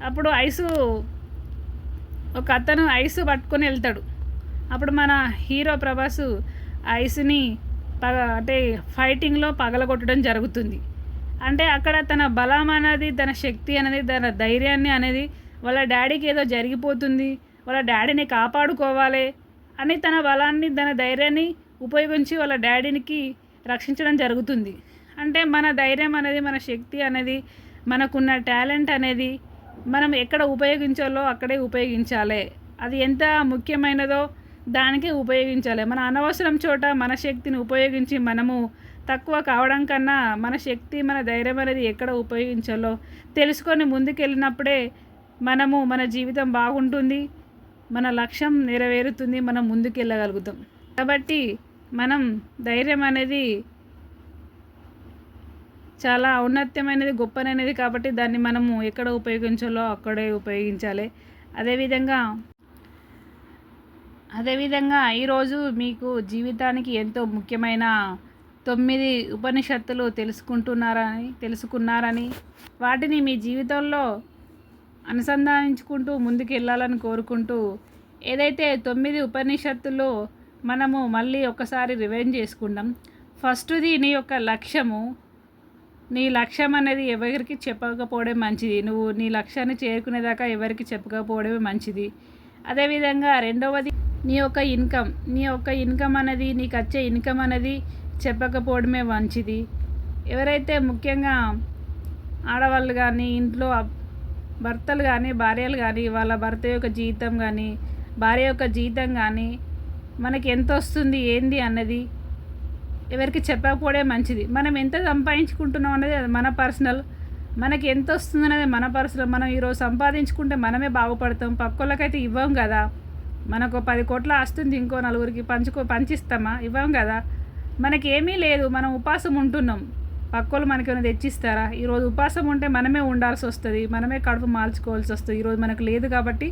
అప్పుడు ఒక అతను ఐస్ పట్టుకొని వెళ్తాడు. అప్పుడు మన హీరో ప్రభాస్ ఐస్ని అంటే ఫైటింగ్లో పగలగొట్టడం జరుగుతుంది. అంటే అక్కడ తన బలం అనేది, తన శక్తి అనేది, తన ధైర్యాన్ని అనేది వాళ్ళ డాడీకి ఏదో జరిగిపోతుంది, వాళ్ళ డాడీని కాపాడుకోవాలి అని తన బలాన్ని, తన ధైర్యాన్ని ఉపయోగించి వాళ్ళ డాడీనికి రక్షించడం జరుగుతుంది. అంటే మన ధైర్యం అనేది, మన శక్తి అనేది, మనకున్న టాలెంట్ అనేది మనం ఎక్కడ ఉపయోగించాలో అక్కడే ఉపయోగించాలి. అది ఎంత ముఖ్యమైనదో దానికే ఉపయోగించాలి. మన అనవసరం చోట మన శక్తిని ఉపయోగించి మనము తక్కువ కావడం కన్నా మన శక్తి, మన ధైర్యం అనేది ఎక్కడ ఉపయోగించాలో తెలుసుకొని ముందుకెళ్ళినప్పుడే మన జీవితం బాగుంటుంది, మన లక్ష్యం నెరవేరుతుంది, మనం ముందుకెళ్ళగలుగుతాం. కాబట్టి మనం ధైర్యం అనేది చాలా ఔన్నత్యమైనది, గొప్పనైనది. కాబట్టి దాన్ని మనము ఎక్కడ ఉపయోగించాలో అక్కడే ఉపయోగించాలి. అదేవిధంగా ఈరోజు మీకు జీవితానికి ఎంతో ముఖ్యమైన 9 ఉపనిషత్తులు తెలుసుకున్నారని వాటిని మీ జీవితంలో అనుసంధానించుకుంటూ ముందుకు వెళ్ళాలని కోరుకుంటూ, ఏదైతే 9 ఉపనిషత్తులు మనము మళ్ళీ ఒకసారి రివైండ్ చేసుకుందాం. ఫస్ట్ది నీ యొక్క లక్ష్యము. నీ లక్ష్యం అనేది ఎవరికి చెప్పకపోవడం మంచిది. నువ్వు నీ లక్ష్యాన్ని చేరుకునేదాకా ఎవరికి చెప్పకపోవడమే మంచిది. అదేవిధంగా రెండవది నీ యొక్క ఇన్కమ్ అనేది, నీకు వచ్చే ఇన్కమ్ అనేది చెప్పకపోవడమే మంచిది. ఎవరైతే ముఖ్యంగా ఆడవాళ్ళు కానీ, ఇంట్లో భర్తలు కానీ, భార్యలు కానీ, వాళ్ళ భర్త యొక్క జీతం కానీ, భార్య యొక్క జీతం కానీ మనకి ఎంత వస్తుంది ఏంది అన్నది ఎవరికి చెప్పకపోవడే మంచిది. మనం ఎంత సంపాదించుకుంటున్నాం అనేది అది మన పర్సనల్. మనకి ఎంత వస్తుంది అనేది మన పర్సనల్. మనం ఈరోజు సంపాదించుకుంటే మనమే బాగుపడతాం, పక్కోళ్ళకైతే ఇవ్వం కదా. మనకు 10 కోట్ల ఆస్తుంది, ఇంకో నలుగురికి పంచిస్తామా? ఇవ్వం కదా. మనకేమీ లేదు, మనం ఉపాసం ఉంటున్నాం, పక్కోళ్ళు మనకేమైనా తెచ్చిస్తారా? ఈరోజు ఉపాసం ఉంటే మనమే ఉండాల్సి వస్తుంది, మనమే కడుపు మార్చుకోవాల్సి వస్తుంది. ఈరోజు మనకు లేదు కాబట్టి,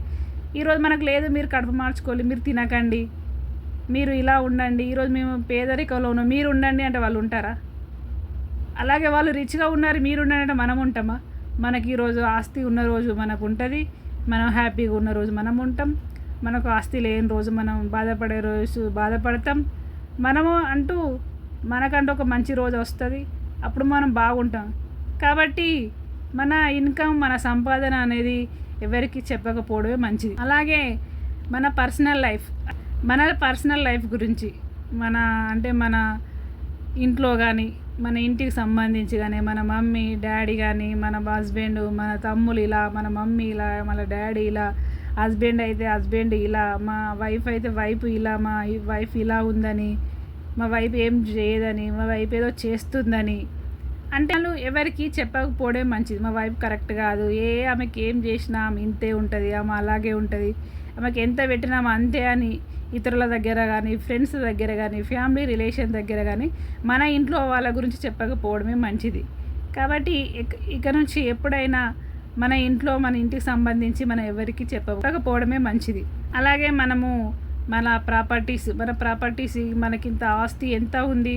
ఈరోజు మనకు లేదు, మీరు కడుపు మార్చుకోవాలి, మీరు తినకండి, మీరు ఇలా ఉండండి, ఈరోజు మేము పేదరికంలో ఉన్నాం, మీరు ఉండండి అంటే వాళ్ళు ఉంటారా? అలాగే వాళ్ళు రిచ్గా ఉన్నారు, మీరు ఉండండి అంటే మనం ఉంటామా? మనకి ఈరోజు ఆస్తి ఉన్న రోజు మనకు ఉంటుంది, మనం హ్యాపీగా ఉన్న రోజు మనం ఉంటాం. మనకు ఆస్తి లేని రోజు మనం బాధపడే రోజు బాధపడతాం. మనకంటూ ఒక మంచి రోజు వస్తుంది, అప్పుడు మనం బాగుంటాం. కాబట్టి మన ఇన్కమ్, మన సంపాదన అనేది ఎవరికి చెప్పకపోవడమే మంచిది. అలాగే మన పర్సనల్ లైఫ్ గురించి మన ఇంట్లో కానీ, మన ఇంటికి సంబంధించి కానీ, మన మమ్మీ డాడీ కానీ, మన హస్బెండ్, మన తమ్ముళ్ళు ఇలా, మన మమ్మీ ఇలా, మన డాడీ ఇలా, హస్బెండ్ అయితే హస్బెండ్ ఇలా, మా వైఫ్ అయితే వైఫ్ ఇలా, మా వైఫ్ ఇలా ఉందని, మా వైఫ్ ఏం చేయదని, మా వైఫ్ ఏదో చేస్తుందని అంటే వాళ్ళు ఎవరికి చెప్పకపోవడం మంచిది. మా వైఫ్ కరెక్ట్ కాదు, ఆమెకి ఏం చేసినా ఆమె ఇంతే ఉంటుంది, ఆమె అలాగే ఉంటుంది, ఆమెకి ఎంత పెట్టినా అంతే అని ఇతరుల దగ్గర కానీ, ఫ్రెండ్స్ దగ్గర కానీ, ఫ్యామిలీ రిలేషన్ దగ్గర కానీ మన ఇంట్లో వాళ్ళ గురించి చెప్పకపోవడమే మంచిది. కాబట్టి ఇక నుంచి ఎప్పుడైనా మన ఇంటికి సంబంధించి మనం ఎవరికి చెప్పకపోవడమే మంచిది. అలాగే మన ప్రాపర్టీస్ మనకింత ఆస్తి ఎంత ఉంది,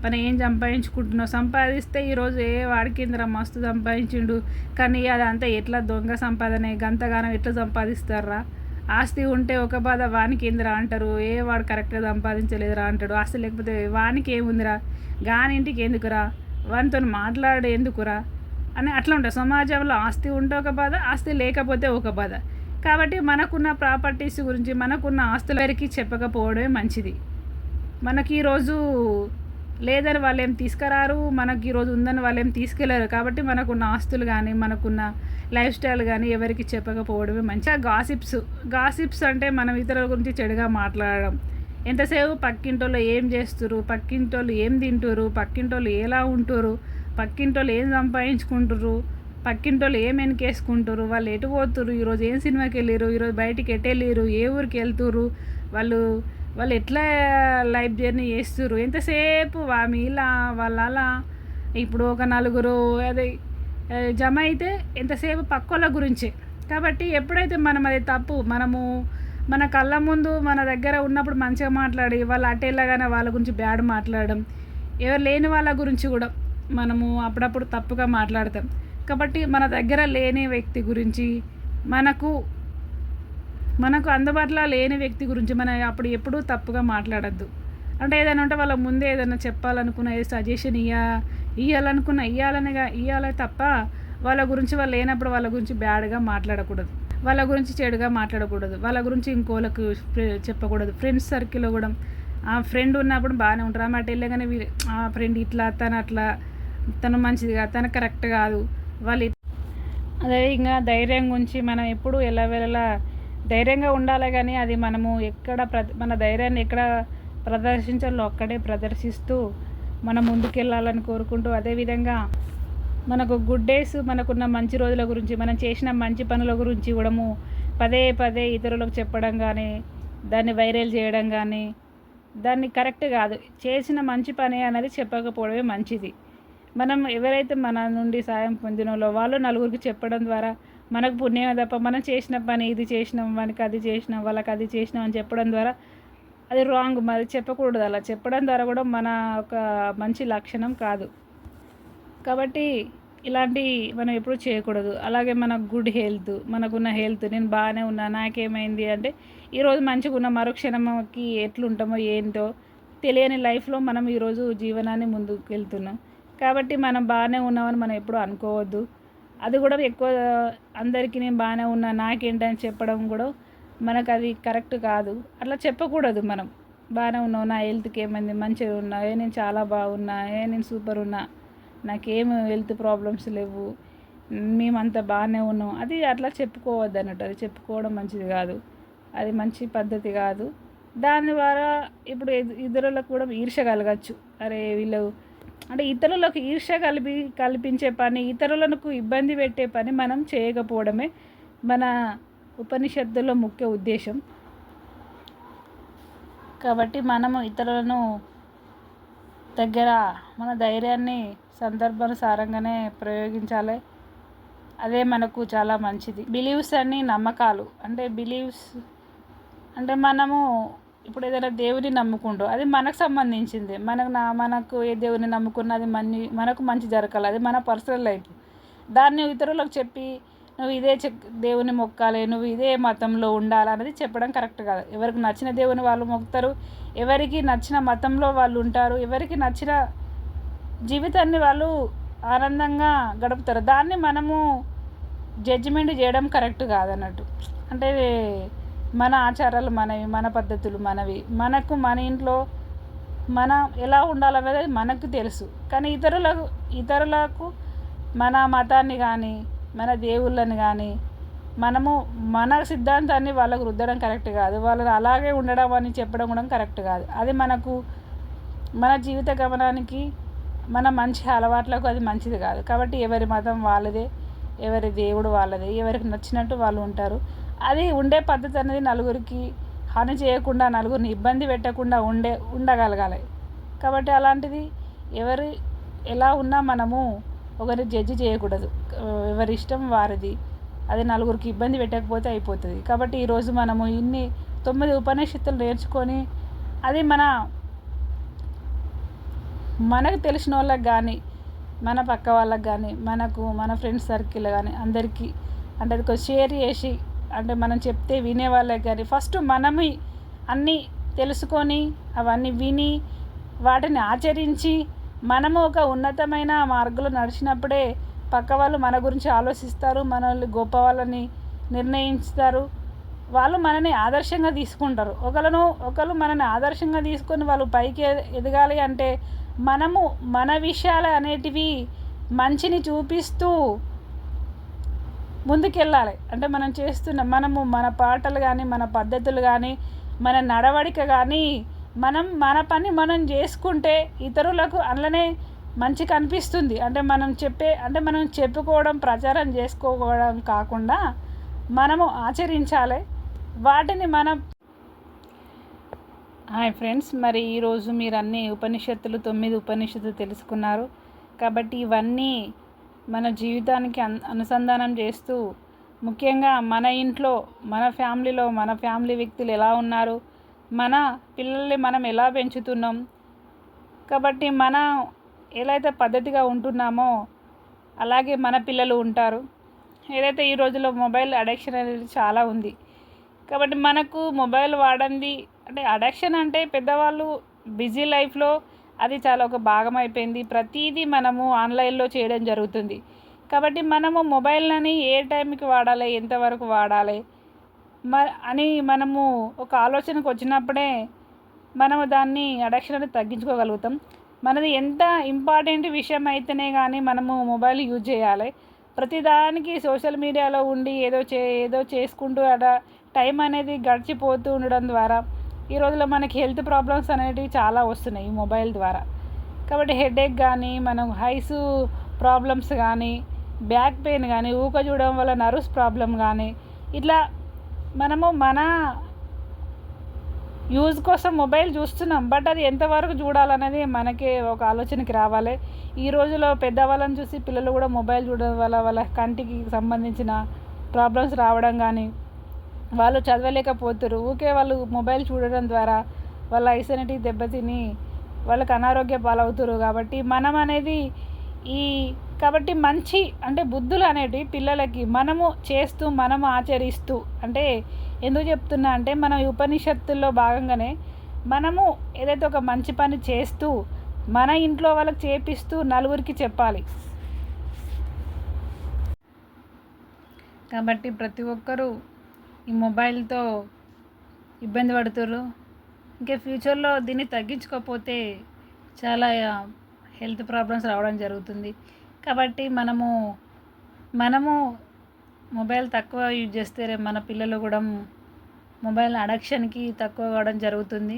మనం ఏం సంపాదించుకుంటున్నావు, సంపాదిస్తే ఈరోజు వాడికి ఇంద్ర మస్తు సంపాదించిండు, కానీ అదంతా ఎట్లా దొంగ సంపాదనే, గంతగానం ఎట్లా సంపాదిస్తారా, ఆస్తి ఉంటే ఒక బాధ వానికి ఏందిరా అంటారు, వాడు కరెక్ట్గా సంపాదించలేదురా అంటాడు, ఆస్తి లేకపోతే వానికి ఏముందిరా, గానింటికి ఎందుకురా, వానితో మాట్లాడే ఎందుకురా అని అట్లా ఉంటుంది సమాజంలో. ఆస్తి ఉంటే ఒక బాధ, ఆస్తి లేకపోతే ఒక బాధ. కాబట్టి మనకున్న ప్రాపర్టీస్ గురించి, మనకున్న ఆస్తుల వరకు చెప్పకపోవడమే మంచిది. మనకి ఈరోజు లేదని వాళ్ళు ఏం తీసుకురారు, మనకి ఈరోజు ఉందని వాళ్ళు ఏం తీసుకెళ్ళారు. కాబట్టి మనకున్న ఆస్తులు కానీ, మనకున్న లైఫ్ స్టైల్ కానీ ఎవరికి చెప్పకపోవడమే మంచిగా. గాసిప్స్ అంటే మనం ఇతరుల గురించి చెడుగా మాట్లాడడం. ఎంతసేపు పక్కింటోళ్ళు ఏం చేస్తురు, పక్కింటోళ్ళు ఏం తింటురు, పక్కింటోళ్ళు ఎలా ఉంటురు, పక్కింటోళ్ళు ఏం సంపాదించుకుంటురు, పక్కింటోళ్ళు ఏం వెనకేసుకుంటారు, వాళ్ళు ఎటు పోతురు, ఈరోజు ఏం సినిమాకి వెళ్ళారు, ఈరోజు బయటికి ఎటు వెళ్ళారు, ఏ ఊరికి వెళ్తురు, వాళ్ళు ఎట్లా లైఫ్ జర్నీ చేస్తురు, ఎంతసేపు ఇలా వాళ్ళ అలా. ఇప్పుడు ఒక నలుగురు అదే జమ అయితే ఎంతసేపు పక్కోళ్ళ గురించే. కాబట్టి ఎప్పుడైతే మనం అది తప్పు, మనము మన కళ్ళ ముందు మన దగ్గర ఉన్నప్పుడు మంచిగా మాట్లాడి, వాళ్ళు అటేలాగానే వాళ్ళ గురించి బ్యాడ్ మాట్లాడడం, ఎవరు లేని వాళ్ళ గురించి కూడా మనము అప్పుడప్పుడు తప్పుగా మాట్లాడతాం. కాబట్టి మన దగ్గర లేని వ్యక్తి గురించి, మనకు అందుబాటులో లేని వ్యక్తి గురించి మనం అప్పుడు ఎప్పుడూ తప్పుగా మాట్లాడద్దు. అంటే ఏదైనా ఉంటే వాళ్ళ ముందే ఏదైనా చెప్పాలనుకున్న, ఏ సజెషన్ ఇవ్వాలే తప్ప వాళ్ళ గురించి వాళ్ళు లేనప్పుడు వాళ్ళ గురించి బ్యాడ్గా మాట్లాడకూడదు, వాళ్ళ గురించి చెడుగా మాట్లాడకూడదు, వాళ్ళ గురించి ఇంకోళ్ళకు చెప్పకూడదు. ఫ్రెండ్స్ సర్కిల్లో కూడా ఆ ఫ్రెండ్ ఉన్నప్పుడు బాగానే ఉంటారు, అన్నమాట వెళ్ళగానే ఆ ఫ్రెండ్ ఇట్లా, తను మంచిది కాదు, తను కరెక్ట్ కాదు, వాళ్ళు అదే ఇంకా ధైర్యం గురించి మనం ఎప్పుడు ఎలా ధైర్యంగా ఉండాలి. కానీ అది మనము మన ధైర్యాన్ని ఎక్కడ ప్రదర్శించాలో అక్కడే ప్రదర్శిస్తూ మనం ముందుకెళ్ళాలని కోరుకుంటూ, అదేవిధంగా మనకు గుడ్ డేస్, మనకున్న మంచి రోజుల గురించి, మనం చేసిన మంచి పనుల గురించి కూడా పదే ఇతరులకు చెప్పడం కానీ, దాన్ని వైరల్ చేయడం కానీ, దాన్ని కరెక్ట్ కాదు. చేసిన మంచి పని అనేది చెప్పకపోవడమే మంచిది. మనం ఎవరైతే మన నుండి సాయం పొందినలో వాళ్ళు నలుగురికి చెప్పడం ద్వారా మనకు పుణ్యమే తప్ప, మనం చేసిన పని ఇది చేసినాం, మనకి అది చేసినాం, వాళ్ళకి అది చేసినాం అని చెప్పడం ద్వారా అది రాంగ్. మరి చెప్పకూడదు. అలా చెప్పడం ద్వారా కూడా మన ఒక మంచి లక్షణం కాదు. కాబట్టి ఇలాంటి మనం ఎప్పుడూ చేయకూడదు. అలాగే మన గుడ్ హెల్త్, మనకున్న హెల్త్, నేను బాగానే ఉన్నా, నాకేమైంది అంటే ఈరోజు మంచిగా ఉన్న మరుక్షణంకి ఎట్లుంటామో ఏంటో తెలియని లైఫ్లో మనం ఈరోజు జీవనాన్ని ముందుకు వెళ్తున్నాం. కాబట్టి మనం బాగానే ఉన్నామని మనం ఎప్పుడూ అనుకోవద్దు. అది కూడా ఎక్కువ అందరికీ నేను బాగానే ఉన్నా, నాకేంటని చెప్పడం కూడా మనకు అది కరెక్ట్ కాదు. అట్లా చెప్పకూడదు. మనం బాగానే ఉన్నావు, నా హెల్త్కి ఏమైంది, మంచిగా ఉన్నా, నేను చాలా బాగున్నా, నేను సూపర్ ఉన్నా, నాకేం హెల్త్ ప్రాబ్లమ్స్ లేవు, మేమంతా బాగానే ఉన్నాం, అది అట్లా చెప్పుకోవద్దు అన్నట్టు. అది చెప్పుకోవడం మంచిది కాదు, అది మంచి పద్ధతి కాదు. దాని ద్వారా ఇప్పుడు ఇతరులకు కూడా ఈర్ష్య కలగచ్చు. అరే వీళ్ళు అంటే ఇతరులకు ఈర్ష్య కల్పించే పని, ఇతరులకు ఇబ్బంది పెట్టే పని మనం చేయకపోవడమే మన ఉపనిషత్తులో ముఖ్య ఉద్దేశం. కాబట్టి మనము ఇతరులను దగ్గర మన ధైర్యాన్ని సందర్భానుసారంగానే ప్రయోగించాలి. అదే మనకు చాలా మంచిది. బిలీవ్స్ అన్ని నమ్మకాలు. అంటే మనము ఇప్పుడు ఏదైనా దేవుని నమ్ముకుంటాం, అది మనకు సంబంధించింది. మనకు ఏ దేవుని నమ్ముకున్నది మనకు మంచి జరగాలి, అది మన పర్సనల్ లైఫ్. దాన్ని ఇతరులకు చెప్పి నువ్వు ఇదే దేవుని మొక్కాలి, నువ్వు ఇదే మతంలో ఉండాలనేది చెప్పడం కరెక్ట్ కాదు. ఎవరికి నచ్చిన దేవుని వాళ్ళు మొక్కుతారు, ఎవరికి నచ్చిన మతంలో వాళ్ళు ఉంటారు, ఎవరికి నచ్చిన జీవితాన్ని వాళ్ళు ఆనందంగా గడుపుతారు. దాన్ని మనము జడ్జిమెంట్ చేయడం కరెక్ట్ కాదన్నట్టు. అంటే మన ఆచారాలు మనవి, మన పద్ధతులు మనవి, మన ఇంట్లో మనం ఎలా ఉండాలనేది మనకు తెలుసు. కానీ ఇతరులకు మన మతాన్ని కానీ, మన దేవుళ్ళని కానీ మనము మన సిద్ధాంతాన్ని వాళ్ళకు రుద్దడం కరెక్ట్ కాదు. వాళ్ళని అలాగే ఉండడం అని చెప్పడం కూడా కరెక్ట్ కాదు. అది మన జీవిత గమనానికి, మన మంచి అలవాట్లకు అది మంచిది కాదు. కాబట్టి ఎవరి మతం వాళ్ళదే, ఎవరి దేవుడు వాళ్ళదే, ఎవరికి నచ్చినట్టు వాళ్ళు ఉంటారు. అది ఉండే పద్ధతి అనేది నలుగురికి హాని చేయకుండా, నలుగురిని ఇబ్బంది పెట్టకుండా ఉండగలగాలి. కాబట్టి అలాంటిది ఎవరు ఎలా ఉన్నా మనము ఒకరిని జడ్జి చేయకూడదు. ఎవరి ఇష్టం వారిది, అది నలుగురికి ఇబ్బంది పెట్టకపోతే అయిపోతుంది. కాబట్టి ఈరోజు మనము 9 ఉపనిషత్తులు నేర్చుకొని అది మనకు తెలిసిన వాళ్ళకి కానీ, మన పక్క వాళ్ళకి కానీ, మన ఫ్రెండ్స్ సర్కిల్ కానీ అందరికీ అంటే అది కొంచెం షేర్ చేసి అంటే మనం చెప్తే వినే వాళ్ళకి కానీ ఫస్ట్ మనమే అన్నీ తెలుసుకొని అవన్నీ విని వాటిని ఆచరించి మనము ఒక ఉన్నతమైన మార్గంలో నడిచినప్పుడే పక్క వాళ్ళు మన గురించి ఆలోచిస్తారు, మనల్ని గొప్ప వాళ్ళని నిర్ణయిస్తారు, వాళ్ళు మనని ఆదర్శంగా తీసుకుంటారు. ఒకరు మనని ఆదర్శంగా తీసుకొని వాళ్ళు పైకి ఎదగాలి అంటే మనము మన విషయాలు అనేటివి మంచిని చూపిస్తూ ముందుకెళ్ళాలి. అంటే మనము మన పాటలు కానీ, మన పద్ధతులు కానీ, మన నడవడిక కానీ మన పని మనం చేసుకుంటే ఇతరులకు అందులోనే మంచి కనిపిస్తుంది. అంటే మనం చెప్పుకోవడం, ప్రచారం చేసుకోవడం కాకుండా మనము ఆచరించాలి వాటిని. హాయ్ ఫ్రెండ్స్, మరి ఈరోజు మీరు అన్ని ఉపనిషత్తులు 9 ఉపనిషత్తులు తెలుసుకున్నారు కాబట్టి ఇవన్నీ మన జీవితానికి అనుసంధానం చేస్తూ ముఖ్యంగా మన ఇంట్లో, మన ఫ్యామిలీలో, మన ఫ్యామిలీ వ్యక్తులు ఎలా ఉన్నారు, మన పిల్లల్ని మనం ఎలా పెంచుతున్నాం, కాబట్టి మనం ఎలా అయితే పద్ధతిగా ఉంటున్నామో అలాగే మన పిల్లలు ఉంటారు. ఏదైతే ఈ రోజుల్లో మొబైల్ అడిక్షన్ అనేది చాలా ఉంది కాబట్టి మనకు మొబైల్ వాడండి అంటే అడిక్షన్ అంటే పెద్దవాళ్ళు బిజీ లైఫ్లో అది చాలా ఒక భాగం అయిపోయింది. ప్రతిదీ మనము ఆన్లైన్లో చేయడం జరుగుతుంది కాబట్టి మనము మొబైల్ని ఏ టైంకి వాడాలి, ఎంతవరకు వాడాలి అని మనము ఒక ఆలోచనకు వచ్చినప్పుడే మనము దాన్ని అడిక్షన్ అనేది తగ్గించుకోగలుగుతాం. మనది ఎంత ఇంపార్టెంట్ విషయం అయితేనే కానీ మనము మొబైల్ యూజ్ చేయాలి. ప్రతిదానికి సోషల్ మీడియాలో ఉండి ఏదో చేసుకుంటూ టైం అనేది గడిచిపోతూ ఉండడం ద్వారా ఈ రోజుల్లో మనకి హెల్త్ ప్రాబ్లమ్స్ అనేటివి చాలా వస్తున్నాయి ఈ మొబైల్ ద్వారా. కాబట్టి హెడేక్ కానీ, మనం ఐస్ ప్రాబ్లమ్స్ కానీ, బ్యాక్ పెయిన్ కానీ, ఊక చూడడం వల్ల నర్వ్స్ ప్రాబ్లం కానీ, ఇట్లా మనము మన యూజ్ కోసం మొబైల్ చూస్తున్నాం. బట్ అది ఎంతవరకు చూడాలనేది మనకే ఒక ఆలోచనకి రావాలి. ఈ రోజులో పెద్దవాళ్ళని చూసి పిల్లలు కూడా మొబైల్ చూడడం వల్ల వాళ్ళ కంటికి సంబంధించిన ప్రాబ్లమ్స్ రావడం కానీ, వాళ్ళు చదవలేకపోతారు. ఊకే వాళ్ళు మొబైల్ చూడడం ద్వారా వాళ్ళ ఐస్ అనేటివి దెబ్బతిని వాళ్ళకి అనారోగ్య పాలవుతారు. కాబట్టి మనం అనేది కాబట్టి మంచి అంటే బుద్ధులు అనేటివి పిల్లలకి మనము చేస్తూ, మనము ఆచరిస్తూ, అంటే ఎందుకు చెప్తున్నా అంటే మనం ఈ ఉపనిషత్తుల్లో భాగంగానే మనము ఏదైతే ఒక మంచి పని చేస్తూ మన ఇంట్లో వాళ్ళకి చేపిస్తూ నలుగురికి చెప్పాలి. కాబట్టి ప్రతి ఒక్కరూ ఈ మొబైల్తో ఇబ్బంది పడుతున్నారు. ఇంకా ఫ్యూచర్లో దీన్ని తగ్గించుకోకపోతే చాలా హెల్త్ ప్రాబ్లమ్స్ రావడం జరుగుతుంది. కాబట్టి మనము మొబైల్ తక్కువ యూజ్ చేస్తే మన పిల్లలు కూడా మొబైల్ అడిక్షన్కి తక్కువ కావడం జరుగుతుంది.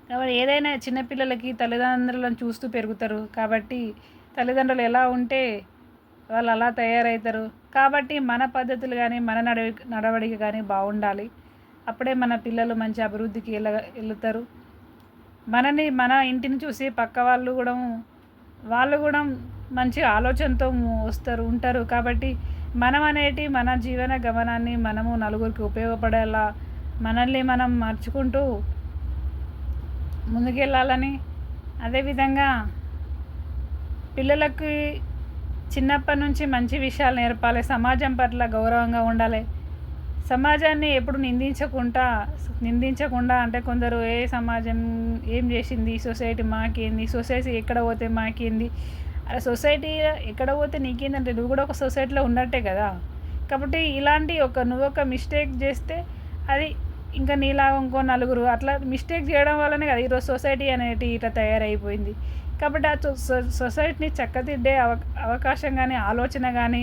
కాబట్టి ఏదైనా చిన్నపిల్లలకి తల్లిదండ్రులను చూస్తూ పెరుగుతారు. కాబట్టి తల్లిదండ్రులు ఎలా ఉంటే వాళ్ళు అలా తయారవుతారు. కాబట్టి మన పద్ధతులు కానీ, మన నడవడిక కానీ బాగుండాలి. అప్పుడే మన పిల్లలు మంచి అభివృద్ధికి వెళ్తారు. మన ఇంటిని చూసి పక్క వాళ్ళు కూడా మంచి ఆలోచనతో ఉంటారు. కాబట్టి మన జీవన గమనాన్ని మనము నలుగురికి ఉపయోగపడేలా మనల్ని మనం మార్చుకుంటూ ముందుకెళ్ళాలని, అదేవిధంగా పిల్లలకి చిన్నప్పటి నుంచి మంచి విషయాలు నేర్పాలి. సమాజం పట్ల గౌరవంగా ఉండాలి. సమాజాన్ని ఎప్పుడు నిందించకుండా అంటే కొందరు సమాజం ఏం చేసింది, సొసైటీ మాకేంది, సొసైటీ ఎక్కడ పోతే మాకేంది, అలా సొసైటీ ఎక్కడ పోతే నీకేందంటే నువ్వు కూడా ఒక సొసైటీలో ఉన్నట్టే కదా. కాబట్టి ఇలాంటి నువ్వు ఒక మిస్టేక్ చేస్తే అది ఇంకా నీలాగా ఇంకో నలుగురు అట్లా మిస్టేక్ చేయడం వల్లనే కదా ఈరోజు సొసైటీ అనేది ఇట్లా తయారైపోయింది. కాబట్టి ఆ సొసైటీని చక్కదిద్దే అవకాశం కానీ, ఆలోచన కానీ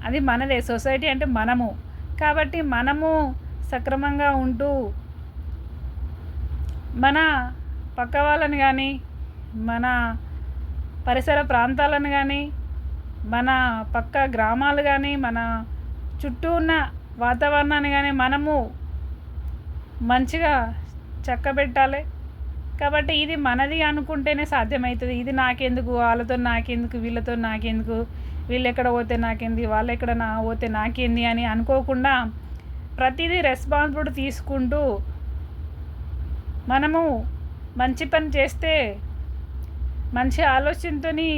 అది మనదే. సొసైటీ అంటే మనము. కాబట్టి మనము సక్రమంగా ఉంటూ మన పక్క వాళ్ళని కానీ, మన పరిసర ప్రాంతాలను కానీ, మన పక్క గ్రామాలు కానీ, మన చుట్టూ ఉన్న వాతావరణాన్ని కానీ మనము మంచిగా చక్కబెట్టాలి. కాబట్టి ఇది మనది అనుకుంటేనే సాధ్యమవుతుంది. ఇది నాకెందుకు, వాళ్ళతో నాకెందుకు, వీళ్ళతో నాకెందుకు, వీళ్ళు ఎక్కడ పోతే నాకేంది, వాళ్ళు ఎక్కడ పోతే నాకేంది అని అనుకోకుండా ప్రతిదీ రెస్పాన్సిబిలిటీ తీసుకుంటూ మనము మంచి పని చేస్తే మంచి ఆలోచనతోని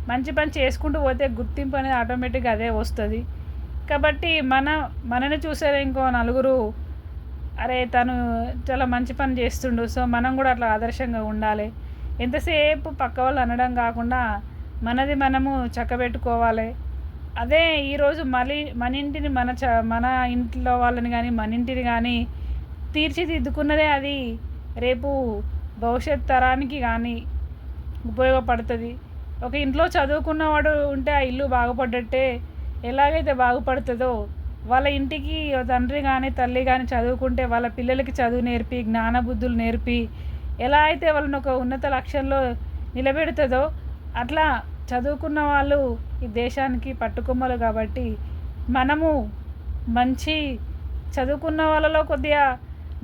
మంచి పని చేసుకుంటూ పోతే గుర్తింపు అనేది ఆటోమేటిక్గా అదే వస్తుంది. కాబట్టి మనని చూసారు ఇంకో నలుగురు, అరే తను చాలా మంచి పని చేస్తుండు, సో మనం కూడా అట్లా ఆదర్శంగా ఉండాలి. ఎంతసేపు పక్క వాళ్ళు అనడం కాకుండా మనది మనము చక్కబెట్టుకోవాలి. అదే ఈరోజు మళ్ళీ మన ఇంటిని మన ఇంట్లో వాళ్ళని కానీ మన ఇంటిని కానీ తీర్చిదిద్దుకున్నదే అది రేపు భవిష్యత్ తరానికి కానీ ఉపయోగపడుతుంది. ఒక ఇంట్లో చదువుకున్నవాడు ఉంటే ఆ ఇల్లు బాగుపడ్డట్టే. ఎలాగైతే బాగుపడుతుందో వాళ్ళ ఇంటికి తండ్రి కానీ తల్లి కానీ చదువుకుంటే వాళ్ళ పిల్లలకి చదువు నేర్పి జ్ఞానబుద్ధులు నేర్పి ఎలా అయితే వాళ్ళని ఒక ఉన్నత లక్ష్యంలో నిలబెడుతుందో అట్లా చదువుకున్న వాళ్ళు ఈ దేశానికి పట్టుకొమ్మలు. కాబట్టి మనము మంచి చదువుకున్న వాళ్ళలో కొద్దిగా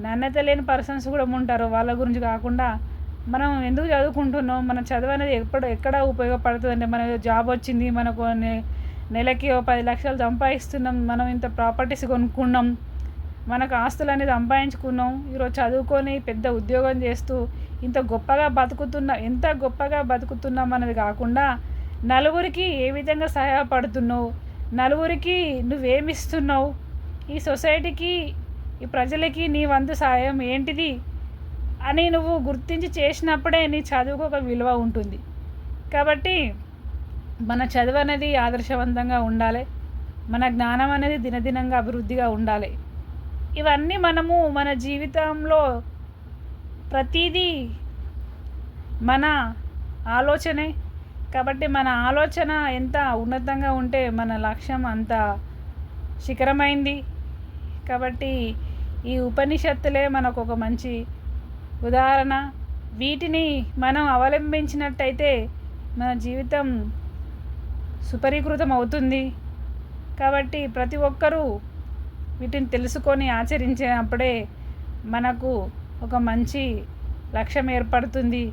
నాణ్యత లేని పర్సన్స్ కూడా ఉంటారు. వాళ్ళ గురించి కాకుండా మనం ఎందుకు చదువుకుంటున్నాం, మన చదువు అనేది ఎక్కడ ఉపయోగపడుతుంది అంటే మనకు జాబ్ వచ్చింది, మనకు నెలకి 10 లక్షలు సంపాదిస్తున్నాం, మనం ఇంత ప్రాపర్టీస్ కొనుక్కున్నాం, మనకు ఆస్తులు అనేది సంపాదించుకున్నాం, ఈరోజు చదువుకొని పెద్ద ఉద్యోగం చేస్తూ ఎంత గొప్పగా బతుకుతున్నాం అనేది కాకుండా నలుగురికి ఏ విధంగా సహాయపడుతున్నావు, నలుగురికి నువ్వేమిస్తున్నావు, ఈ సొసైటీకి ఈ ప్రజలకి నీ వంతు సాయం ఏంటిది అని నువ్వు గుర్తించి చేసినప్పుడే నీ చదువుకు ఒక విలువ ఉంటుంది. కాబట్టి మన చదువు అనేది ఆదర్శవంతంగా ఉండాలి, మన జ్ఞానం అనేది దినదినంగా అభివృద్ధిగా ఉండాలి. ఇవన్నీ మనము మన జీవితంలో ప్రతిదీ మన ఆలోచనే. కాబట్టి మన ఆలోచన ఎంత ఉన్నతంగా ఉంటే మన లక్ష్యం అంత శిఖరమైంది. కాబట్టి ఈ ఉపనిషత్తులే మనకు ఒక మంచి ఉదాహరణ. వీటిని మనం అవలంబించినట్టయితే మన జీవితం సుపరీకృతం అవుతుంది. కాబట్టి ప్రతి ఒక్కరూ వీటిని తెలుసుకొని ఆచరించినప్పుడే మనకు ఒక మంచి లక్ష్యం ఏర్పడుతుంది.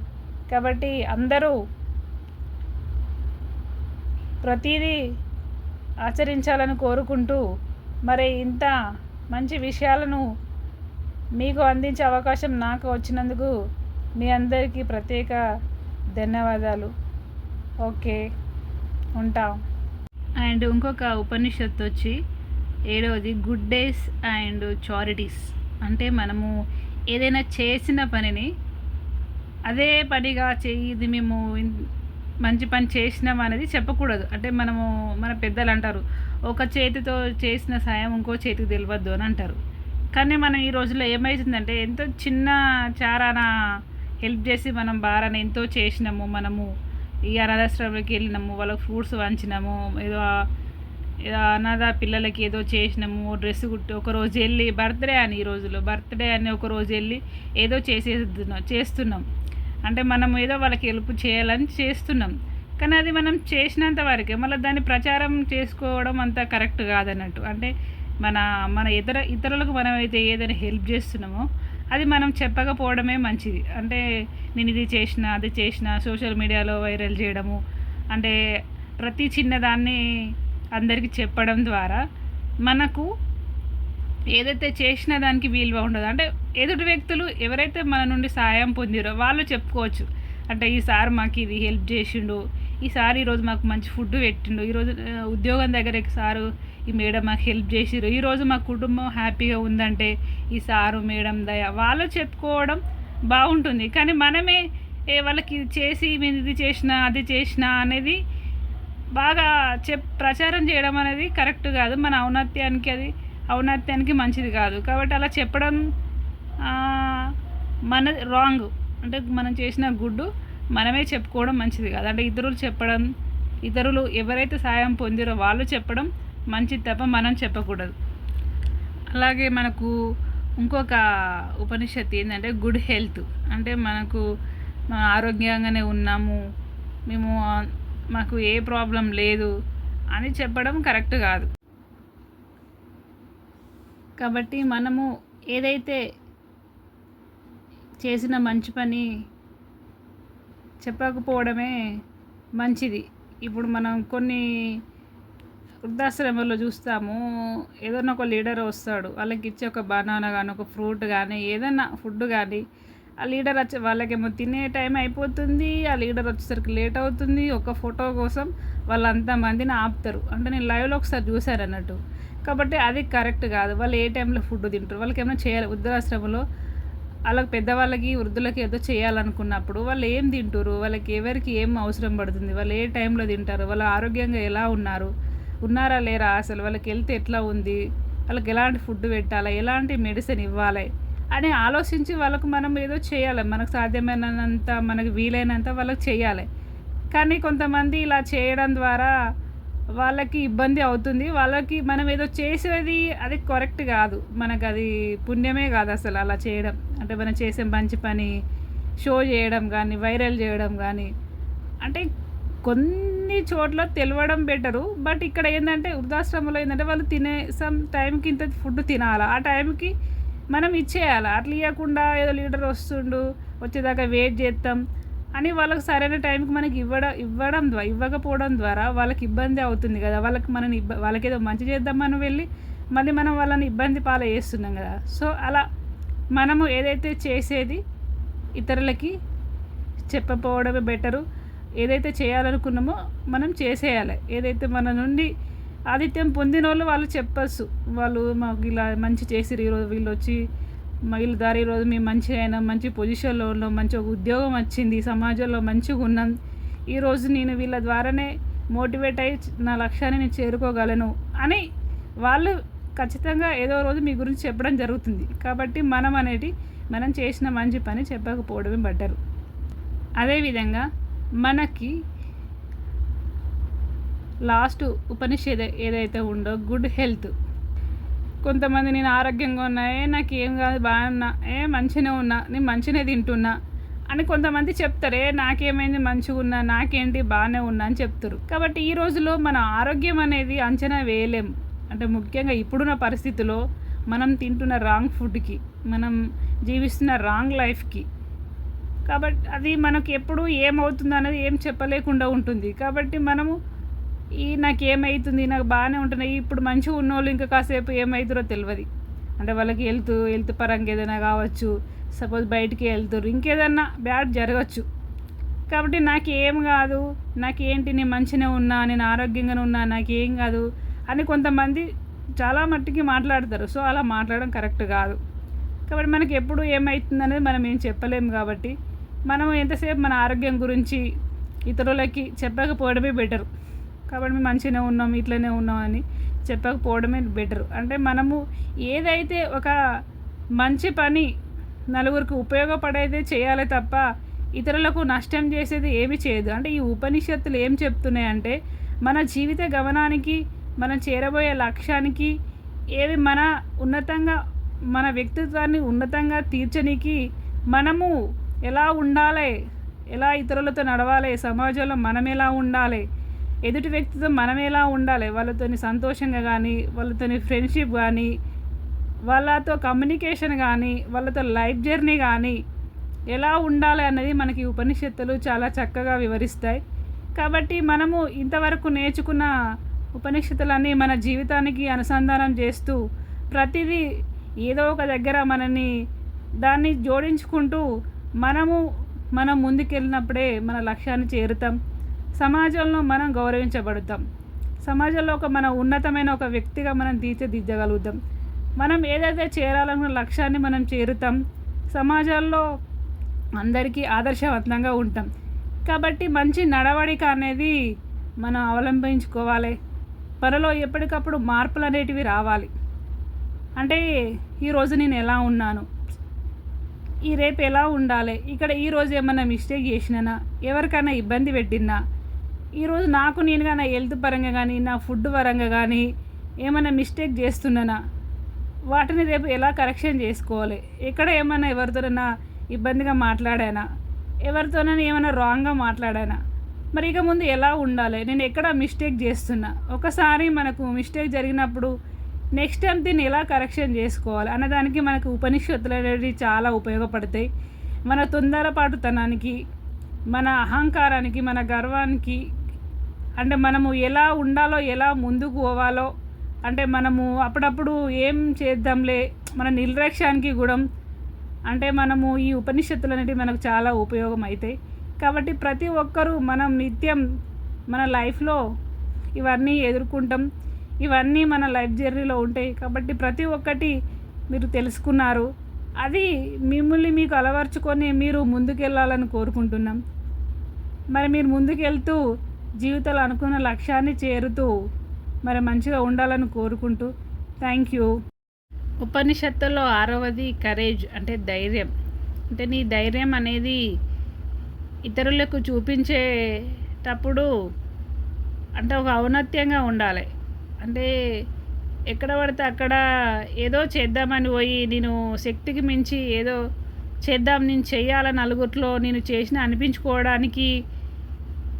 కాబట్టి అందరూ ప్రతిదీ ఆచరించాలని కోరుకుంటూ మరి ఇంత మంచి విషయాలను మీకు అందించే అవకాశం నాకు వచ్చినందుకు మీ అందరికీ ప్రత్యేక ధన్యవాదాలు. ఓకే, ఉంటాం. అండ్ ఇంకొక ఉపనిషత్తు వచ్చి 7వది గుడ్ డేస్ అండ్ చారిటీస్. అంటే మనము ఏదైనా చేసిన పనిని అదే పనిగా ఇది మేము మంచి పని చేసినాం అనేది చెప్పకూడదు. అంటే మన పెద్దలు అంటారు, ఒక చేతితో చేసిన సాయం ఇంకో చేతికి తెలియద్దు అని అంటారు. కానీ మనం ఈ రోజుల్లో ఏమవుతుందంటే ఎంతో చిన్న చారాన హెల్ప్ చేసి మనం బారాన ఎంతో చేసినాము. మనము ఈ అనాథాశ్రమంలోకి వెళ్ళినాము, వాళ్ళకి ఫ్రూట్స్ వంచినాము, ఏదో అనాథ పిల్లలకి ఏదో చేసినాము, డ్రెస్ కుట్టి ఒకరోజు వెళ్ళి ఈ రోజుల్లో బర్త్డే అని ఒకరోజు వెళ్ళి ఏదో చేస్తున్నాం. అంటే మనం ఏదో వాళ్ళకి హెల్ప్ చేయాలని చేస్తున్నాం. కానీ అది మనం చేసినంత వరకే, మళ్ళీ దాన్ని ప్రచారం చేసుకోవడం అంత కరెక్ట్ కాదన్నట్టు. అంటే మన ఇతరులకు మనం అయితే ఏదైనా హెల్ప్ చేస్తున్నామో అది మనం చెప్పకపోవడమే మంచిది. అంటే నేను ఇది చేసిన అది చేసిన సోషల్ మీడియాలో వైరల్ చేయడము, అంటే ప్రతి చిన్నదాన్ని అందరికీ చెప్పడం ద్వారా మనకు ఏదైతే చేసిన దానికి విలువ ఉండదు. అంటే ఎదుటి వ్యక్తులు ఎవరైతే మన నుండి సాయం పొందిరో వాళ్ళు చెప్పుకోవచ్చు, అంటే ఈసారి మాకు ఇది హెల్ప్ చేసిండు, ఈసారి ఈరోజు మాకు మంచి ఫుడ్ పెట్టిండు, ఈరోజు ఉద్యోగం దగ్గర సారు ఈ మేడం మాకు హెల్ప్ చేసిరు, ఈరోజు మా కుటుంబం హ్యాపీగా ఉందంటే ఈ సారు మేడం దయ వాళ్ళు చెప్పుకోవడం బాగుంటుంది. కానీ మనమే వాళ్ళకి ఇది చేసి మేము ఇది చేసిన అది చేసిన అనేది బాగా ప్రచారం చేయడం అనేది కరెక్ట్ కాదు. మన ఔన్నత్యానికి మంచిది కాదు. కాబట్టి అలా చెప్పడం మన రాంగ్. అంటే మనం చేసిన గుడ్డు మనమే చెప్పుకోవడం మంచిది కాదు. అంటే ఇతరులు ఎవరైతే సాయం పొందిరో వాళ్ళు చెప్పడం మంచిది తప్ప మనం చెప్పకూడదు. అలాగే మనకు ఇంకొక ఉపనిషత్తు ఏంటంటే గుడ్ హెల్త్. అంటే మనం ఆరోగ్యంగానే ఉన్నాము, మాకు ఏ ప్రాబ్లం లేదు అని చెప్పడం కరెక్ట్ కాదు. కాబట్టి మనము ఏదైతే చేసిన మంచి పని చెప్పకపోవడమే మంచిది. ఇప్పుడు మనం కొన్ని వృద్ధాశ్రమంలో చూస్తాము, ఏదైనా ఒక లీడర్ వస్తాడు, వాళ్ళకి ఇచ్చే ఒక బనానా కానీ ఒక ఫ్రూట్ కానీ ఏదైనా ఫుడ్ కానీ ఆ లీడర్ వచ్చే వాళ్ళకేమో తినే టైం అయిపోతుంది, ఆ లీడర్ వచ్చేసరికి లేట్ అవుతుంది. ఒక ఫోటో కోసం వాళ్ళంత మందిని ఆపుతారు. అంటే నేను లైవ్లో ఒకసారి చూశాను అన్నట్టు. కాబట్టి అది కరెక్ట్ కాదు. వాళ్ళు ఏ టైంలో ఫుడ్ తింటారు, వాళ్ళకి ఏమైనా చేయాలి వృద్ధాశ్రమంలో. వాళ్ళకి పెద్దవాళ్ళకి వృద్ధులకి ఏదో చేయాలనుకున్నప్పుడు వాళ్ళు ఏం తింటారు, వాళ్ళకి ఎవరికి ఏం అవసరం పడుతుంది, వాళ్ళు ఏ టైంలో తింటారు, వాళ్ళు ఆరోగ్యంగా ఎలా ఉన్నారా లేరా, అసలు వాళ్ళకి హెల్త్ ఎట్లా ఉంది, వాళ్ళకి ఎలాంటి ఫుడ్ పెట్టాలి, ఎలాంటి మెడిసిన్ ఇవ్వాలి అని ఆలోచించి వాళ్ళకు మనం ఏదో చేయాలి. మనకు సాధ్యమైనంత, మనకు వీలైనంత వాళ్ళకి చేయాలి. కానీ కొంతమంది ఇలా చేయడం ద్వారా వాళ్ళకి ఇబ్బంది అవుతుంది. వాళ్ళకి మనం ఏదో చేసేది అది కరెక్ట్ కాదు, మనకు అది పుణ్యమే కాదు అసలు అలా చేయడం. అంటే మనం చేసే మంచి పని షో చేయడం కానీ, వైరల్ చేయడం కానీ, అంటే కొన్ని చోట్ల తెలవడం బెటరు. బట్ ఇక్కడ ఏంటంటే వృద్ధాశ్రమంలో ఏంటంటే వాళ్ళు తినే టైంకి ఇంత ఫుడ్ తినాలి, ఆ టైంకి మనం ఇచ్చేయాలి. అట్లా ఇవ్వకుండా ఏదో లీడర్ వస్తుండు వచ్చేదాకా వెయిట్ చేస్తాం అని వాళ్ళకి సరైన టైంకి మనకి ఇవ్వకపోవడం ద్వారా వాళ్ళకి ఇబ్బంది అవుతుంది కదా. వాళ్ళకి ఏదో మంచి చేద్దామని వెళ్ళి మళ్ళీ మనం వాళ్ళని ఇబ్బంది పాలు చేస్తున్నాం కదా. సో అలా మనము ఏదైతే చేసేది ఇతరులకి చెప్పకపోవడమే బెటరు. ఏదైతే చేయాలనుకున్నామో మనం చేసేయాలి. ఏదైతే మన నుండి ఆతిథ్యం పొందిన వాళ్ళు చెప్పచ్చు, వాళ్ళు మాకు ఇలా మంచి చేసిరు, ఈరోజు వీళ్ళు వచ్చి వీళ్ళ దారి ఈరోజు మేము మంచిగా అయినా, మంచి పొజిషన్లో ఉన్నాం, మంచి ఉద్యోగం వచ్చింది, సమాజంలో మంచిగా ఉన్నాం, ఈరోజు నేను వీళ్ళ ద్వారానే మోటివేట్ అయ్యి నా లక్ష్యాన్ని నేను చేరుకోగలను అని వాళ్ళు ఖచ్చితంగా ఏదో రోజు మీ గురించి చెప్పడం జరుగుతుంది. కాబట్టి మనం చేసిన మంచి పని చెప్పకపోవడమే బెటరు. అదేవిధంగా మనకి లాస్ట్ ఉపనిషత్తు ఏదైతే ఉందో గుడ్ హెల్త్. కొంతమంది నేను ఆరోగ్యంగా ఉన్నా, నాకేం కాదు, బాగున్నా, మంచిగానే ఉన్నా, నేను మంచిగానే తింటున్నా అని కొంతమంది చెప్తారు. నాకేమైంది, మంచిగా ఉన్నా, నాకేంటి, బాగానే ఉన్నా అని చెప్తారు. కాబట్టి ఈ రోజులో మన ఆరోగ్యం అనేది అంచనా వేయలేం. అంటే ముఖ్యంగా ఇప్పుడున్న పరిస్థితిలో మనం తింటున్న రాంగ్ ఫుడ్కి, మనం జీవిస్తున్న రాంగ్ లైఫ్కి, కాబట్టి అది మనకు ఎప్పుడు ఏమవుతుందో అనేది ఏం చెప్పలేకుండా ఉంటుంది. కాబట్టి మనము నాకేమవుతుంది, నాకు బాగానే ఉంటున్నాయి, ఇప్పుడు మంచిగా ఉన్నోళ్ళు ఇంకా కాసేపు ఏమవుతుందో తెలియదు. అంటే వాళ్ళకి హెల్త్ పరంగా ఏదైనా కావచ్చు, సపోజ్ బయటికి వెళ్తారు, ఇంకేదన్నా బ్యాడ్ జరగచ్చు. కాబట్టి నాకేం కాదు, నాకేంటి, నేను మంచిగానే ఉన్నా, నేను ఆరోగ్యంగానే ఉన్నా, నాకేం కాదు అని కొంతమంది చాలా మట్టుకి మాట్లాడతారు. సో అలా మాట్లాడడం కరెక్ట్ కాదు. కాబట్టి మనకి ఎప్పుడు ఏమవుతుంది అనేది మనం ఏం చెప్పలేము. కాబట్టి మనం ఎంతసేపు మన ఆరోగ్యం గురించి ఇతరులకి చెప్పకపోవడమే బెటరు. కాబట్టి మేము మంచిగానే ఉన్నాం, ఇట్లనే ఉన్నాం అని చెప్పకపోవడమే బెటరు. అంటే మనము ఏదైతే ఒక మంచి పని నలుగురికి ఉపయోగపడేదే చేయాలి తప్ప ఇతరులకు నష్టం చేసేది ఏమి చేయదు. అంటే ఈ ఉపనిషత్తులు ఏం చెప్తున్నాయంటే మన జీవిత గమనానికి, మనం చేరబోయే లక్ష్యానికి, ఏవి మన వ్యక్తిత్వాన్ని ఉన్నతంగా తీర్చడానికి మనము ఎలా ఉండాలి, ఎలా ఇతరులతో నడవాలి, సమాజంలో మనం ఎలా ఉండాలి, ఎదుటి వ్యక్తితో మనం ఎలా ఉండాలి, వాళ్ళతోని సంతోషంగా కానీ, వాళ్ళతోని ఫ్రెండ్షిప్ కానీ, వాళ్ళతో కమ్యూనికేషన్ కానీ, వాళ్ళతో లైఫ్ జర్నీ కానీ ఎలా ఉండాలి అన్నది మనకి ఉపనిషత్తులు చాలా చక్కగా వివరిస్తాయి. కాబట్టి మనము ఇంతవరకు నేర్చుకున్న ఉపనిషత్తులన్నీ మన జీవితానికి అనుసంధానం చేస్తూ ప్రతిదీ ఏదో ఒక దగ్గర దాన్ని జోడించుకుంటూ మనం ముందుకెళ్ళినప్పుడే మన లక్ష్యాన్ని చేరుతాం. సమాజంలో మనం గౌరవించబడతాం. సమాజంలో మన ఉన్నతమైన ఒక వ్యక్తిగా మనం తీర్చిదిద్దగలుగుతాం. మనం ఏదైతే చేరాలనుకున్న లక్ష్యాన్ని మనం చేరుతాం. సమాజంలో అందరికీ ఆదర్శవంతంగా ఉంటాం. కాబట్టి మంచి నడవడిక అనేది మనం అవలంబించుకోవాలి. మనలో ఎప్పటికప్పుడు మార్పులు అనేటివి రావాలి. అంటే ఈరోజు నేను ఎలా ఉన్నాను, రేపు ఎలా ఉండాలి, ఇక్కడ ఈరోజు ఏమైనా మిస్టేక్ చేసినా, ఎవరికైనా ఇబ్బంది పెట్టినా, ఈరోజు నేను కానీ హెల్త్ పరంగా కానీ, నా ఫుడ్ పరంగా కానీ ఏమైనా మిస్టేక్ చేస్తున్నానా, వాటిని రేపు ఎలా కరెక్షన్ చేసుకోవాలి, ఎక్కడ ఏమైనా ఎవరితోనైనా ఇబ్బందిగా మాట్లాడానా, ఎవరితోనైనా ఏమైనా రాంగ్గా మాట్లాడానా, మరి ఇక ముందు ఎలా ఉండాలి, నేను ఎక్కడ మిస్టేక్ చేస్తున్నా, ఒకసారి మనకు మిస్టేక్ జరిగినప్పుడు నెక్స్ట్ టైం దీన్ని ఎలా కరెక్షన్ చేసుకోవాలి అన్నదానికి మనకు ఉపనిషత్తులు అనేవి చాలా ఉపయోగపడతాయి. మన తొందరపాటుతనానికి, మన అహంకారానికి, మన గర్వానికి, అంటే మనము ఎలా ఉండాలో, ఎలా ముందుకు పోవాలో, అంటే మనము అప్పుడప్పుడు ఏం చేద్దాంలే మన నిర్లక్ష్యానికి కూడా అంటే మనము ఈ ఉపనిషత్తులు అనేటివి మనకు చాలా ఉపయోగం అవుతాయి. కాబట్టి ప్రతి ఒక్కరూ మనం నిత్యం మన లైఫ్లో ఇవన్నీ ఎదుర్కొంటాం. ఇవన్నీ మన లైఫ్ జర్నీలో ఉంటాయి. కాబట్టి ప్రతి ఒక్కటి మీరు తెలుసుకున్నారు. అది మిమ్మల్ని మీకు అలవర్చుకొని మీరు ముందుకెళ్ళాలని కోరుకుంటున్నాం. మరి మీరు ముందుకెళ్తూ జీవితంలో అనుకున్న లక్ష్యాన్ని చేరుతూ మరి మంచిగా ఉండాలని కోరుకుంటూ థ్యాంక్ యూ. ఉపనిషత్తులో 6వది కరేజ్, అంటే ధైర్యం. అంటే నీ ధైర్యం అనేది ఇతరులకు చూపించేటప్పుడు అంటే ఒక ఔన్నత్యంగా ఉండాలి. అంటే ఎక్కడ పడితే అక్కడ ఏదో చేద్దామని పోయి నేను శక్తికి మించి ఏదో చేద్దాం, నేను చెయ్యాలని నలుగురిలో నేను చేసిన అనిపించుకోవడానికి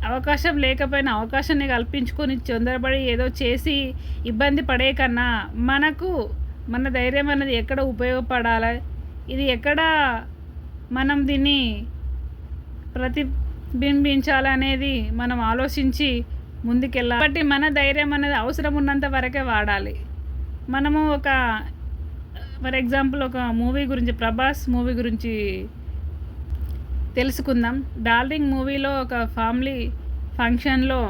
అవకాశం లేకపోయినా అవకాశాన్ని కల్పించుకొని తొందరపడి ఏదో చేసి ఇబ్బంది పడే కన్నా మనకు మన ధైర్యం అనేది ఎక్కడ ఉపయోగపడాలి, ఇది ఎక్కడ మనం దీన్ని ప్రతిబింబించాలనేది మనం ఆలోచించి ముందుకెళ్ళాలి. కాబట్టి మన ధైర్యం అనేది అవసరం ఉన్నంత వరకే వాడాలి. మనము ఒక ఫర్ ఎగ్జాంపుల్ ఒక మూవీ గురించి, ప్రభాస్ మూవీ గురించి తెలుసుకుందాం. డార్లింగ్ మూవీలో ఒక ఫ్యామిలీ ఫంక్షన్లో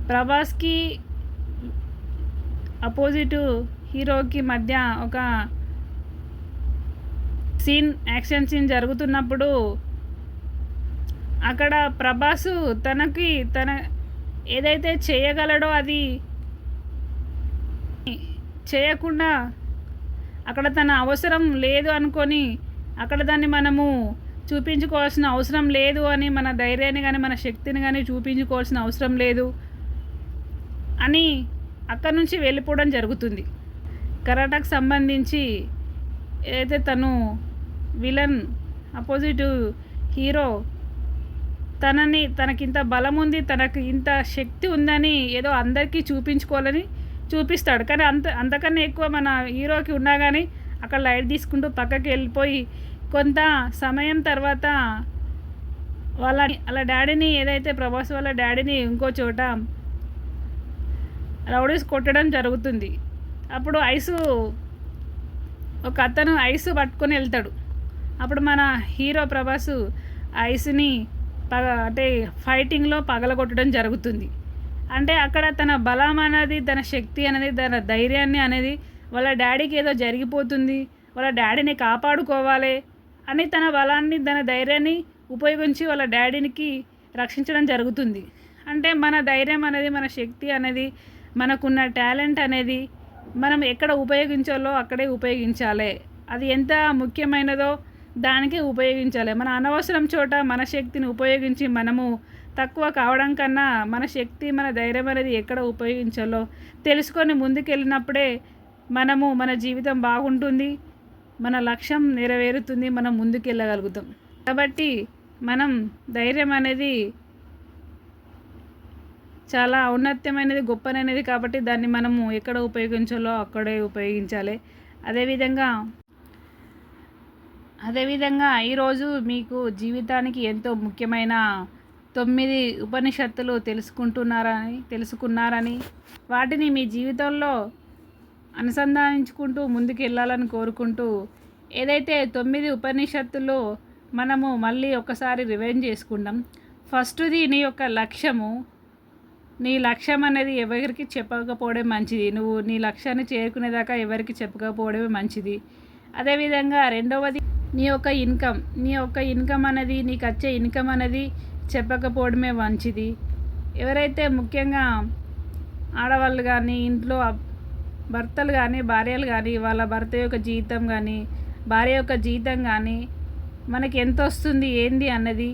ప్రభాస్కి అపోజిట్ హీరోకి మధ్య ఒక యాక్షన్ సీన్ జరుగుతున్నప్పుడు అక్కడ ప్రభాసు తన ఏదైతే చేయగలడో అది చేయకుండా అక్కడ తన అవసరం లేదు అనుకొని అక్కడ దాన్ని మనము చూపించుకోవాల్సిన అవసరం లేదు అని, మన ధైర్యాన్ని కానీ మన శక్తిని కానీ చూపించుకోవాల్సిన అవసరం లేదు అని అక్కడి నుంచి వెళ్ళిపోవడం జరుగుతుంది. కరాటాకు సంబంధించి ఏదైతే తను విలన్ అపోజిట్ హీరో తనకింత బలం ఉంది, తనకు ఇంత శక్తి ఉందని ఏదో అందరికీ చూపించుకోవాలని చూపిస్తాడు. కానీ అంతకన్నా ఎక్కువ మన హీరోకి ఉన్నా కానీ అక్కడ లైట్ తీసుకుంటూ పక్కకి వెళ్ళిపోయి కొంత సమయం తర్వాత వాళ్ళ డాడీని, ఏదైతే ప్రభాస్ వాళ్ళ డాడీని ఇంకో చోట రౌడీస్ కొట్టడం జరుగుతుంది. అప్పుడు ఒక అతను ఐస్ పట్టుకొని వెళ్తాడు. అప్పుడు మన హీరో ప్రభాస్ ఐస్ని అంటే ఫైటింగ్లో పగలగొట్టడం జరుగుతుంది. అంటే అక్కడ తన బలం అనేది, తన శక్తి అనేది, తన ధైర్యాన్ని అనేది వాళ్ళ డాడీకి ఏదో జరిగిపోతుంది, వాళ్ళ డాడీని కాపాడుకోవాలి అని తన బలాన్ని, తన ధైర్యాన్ని ఉపయోగించి వాళ్ళ డాడీనికి రక్షించడం జరుగుతుంది. అంటే మన ధైర్యం అనేది, మన శక్తి అనేది, మనకున్న టాలెంట్ అనేది మనం ఎక్కడ ఉపయోగించాలో అక్కడే ఉపయోగించాలి. అది ఎంత ముఖ్యమైనదో దానికే ఉపయోగించాలి. మన అనవసరం చోట మన శక్తిని ఉపయోగించి మనము తక్కువ కావడం కన్నా మన శక్తి, మన ధైర్యం అనేది ఎక్కడ ఉపయోగించాలో తెలుసుకొని ముందుకెళ్ళినప్పుడే మన జీవితం బాగుంటుంది, మన లక్ష్యం నెరవేరుతుంది, మనం ముందుకెళ్ళగలుగుతాం. కాబట్టి మనం ధైర్యం అనేది చాలా ఔన్నత్యమైనది, గొప్పనైనది. కాబట్టి దాన్ని మనము ఎక్కడ ఉపయోగించాలో అక్కడే ఉపయోగించాలి. అదేవిధంగా ఈరోజు మీకు జీవితానికి ఎంతో ముఖ్యమైన 9 ఉపనిషత్తులు తెలుసుకున్నారని వాటిని మీ జీవితంలో అనుసంధానించుకుంటూ ముందుకు వెళ్ళాలని కోరుకుంటూ, ఏదైతే 9 ఉపనిషత్తులు మనము మళ్ళీ ఒకసారి రివైండ్ చేసుకుందాం. ఫస్ట్ది నీ యొక్క లక్ష్యము. నీ లక్ష్యం అనేది ఎవరికి చెప్పకపోవడం మంచిది. నువ్వు నీ లక్ష్యాన్ని చేరుకునేదాకా ఎవరికి చెప్పకపోవడమే మంచిది. అదేవిధంగా రెండవది నీ యొక్క ఇన్కమ్ అనేది, నీకు వచ్చే ఇన్కమ్ అనేది చెప్పకపోవడమే మంచిది. ఎవరైతే ముఖ్యంగా ఆడవాళ్ళు కానీ, ఇంట్లో భర్తలు కానీ, భార్యలు కానీ, వాళ్ళ భర్త యొక్క జీతం కానీ, భార్య యొక్క జీతం కానీ మనకి ఎంత వస్తుంది ఏంది అన్నది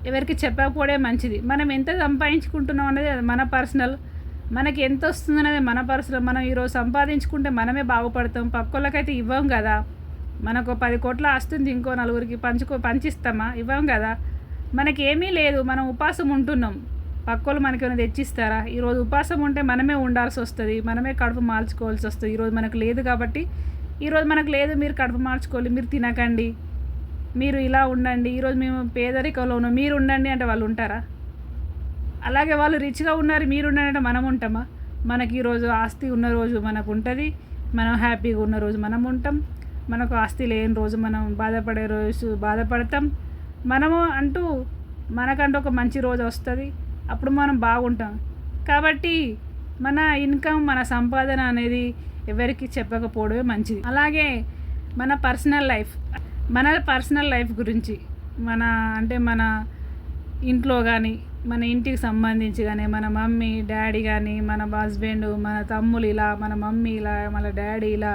ఎవరికి చెప్పకపోవడే మంచిది. మనం ఎంత సంపాదించుకుంటున్నాం అనేది అది మన పర్సనల్. మనకి ఎంత వస్తుంది అనేది మన పర్సనల్. మనం ఈరోజు సంపాదించుకుంటే మనమే బాగుపడతాం. పక్కోళ్ళకైతే ఇవ్వం కదా. మనకు 10 కోట్ల వస్తుంది, ఇంకో నలుగురికి పంచిస్తామా? ఇవ్వం కదా. మనకేమీ లేదు, మనం ఉపాసం ఉంటున్నాం. పక్కోళ్ళు మనకేమైనా తెచ్చిస్తారా? ఈరోజు ఉపాసం ఉంటే మనమే ఉండాల్సి వస్తుంది, మనమే కడుపు మార్చుకోవాల్సి వస్తుంది. ఈరోజు మనకు లేదు కాబట్టి, ఈరోజు మనకు లేదు, మీరు కడుపు మార్చుకోవాలి, మీరు తినకండి, మీరు ఇలా ఉండండి, ఈరోజు మేము పేదరికంలో ఉన్నాం, మీరు ఉండండి అంటే వాళ్ళు ఉంటారా? అలాగే వాళ్ళు రిచ్గా ఉన్నారు, మీరు ఉండండి అంటే మనం ఉంటామా? మనకి ఈరోజు ఆస్తి ఉన్న రోజు మనకు ఉంటుంది, మనం హ్యాపీగా ఉన్న రోజు మనం ఉంటాం. మనకు ఆస్తి లేని రోజు మనం బాధపడే రోజు బాధపడతాం. మనము అంటూ మనకంటూ ఒక మంచి రోజు వస్తుంది, అప్పుడు మనం బాగుంటాం. కాబట్టి మన ఇన్కమ్, మన సంపాదన అనేది ఎవరికి చెప్పకపోవడమే మంచిది. అలాగే మన పర్సనల్ లైఫ్ గురించి మన ఇంట్లో కానీ, మన ఇంటికి సంబంధించి కానీ, మన మమ్మీ డాడీ కానీ, మన హస్బెండ్, మన తమ్ముళ్ళు ఇలా, మన మమ్మీ ఇలా, మన డాడీ ఇలా,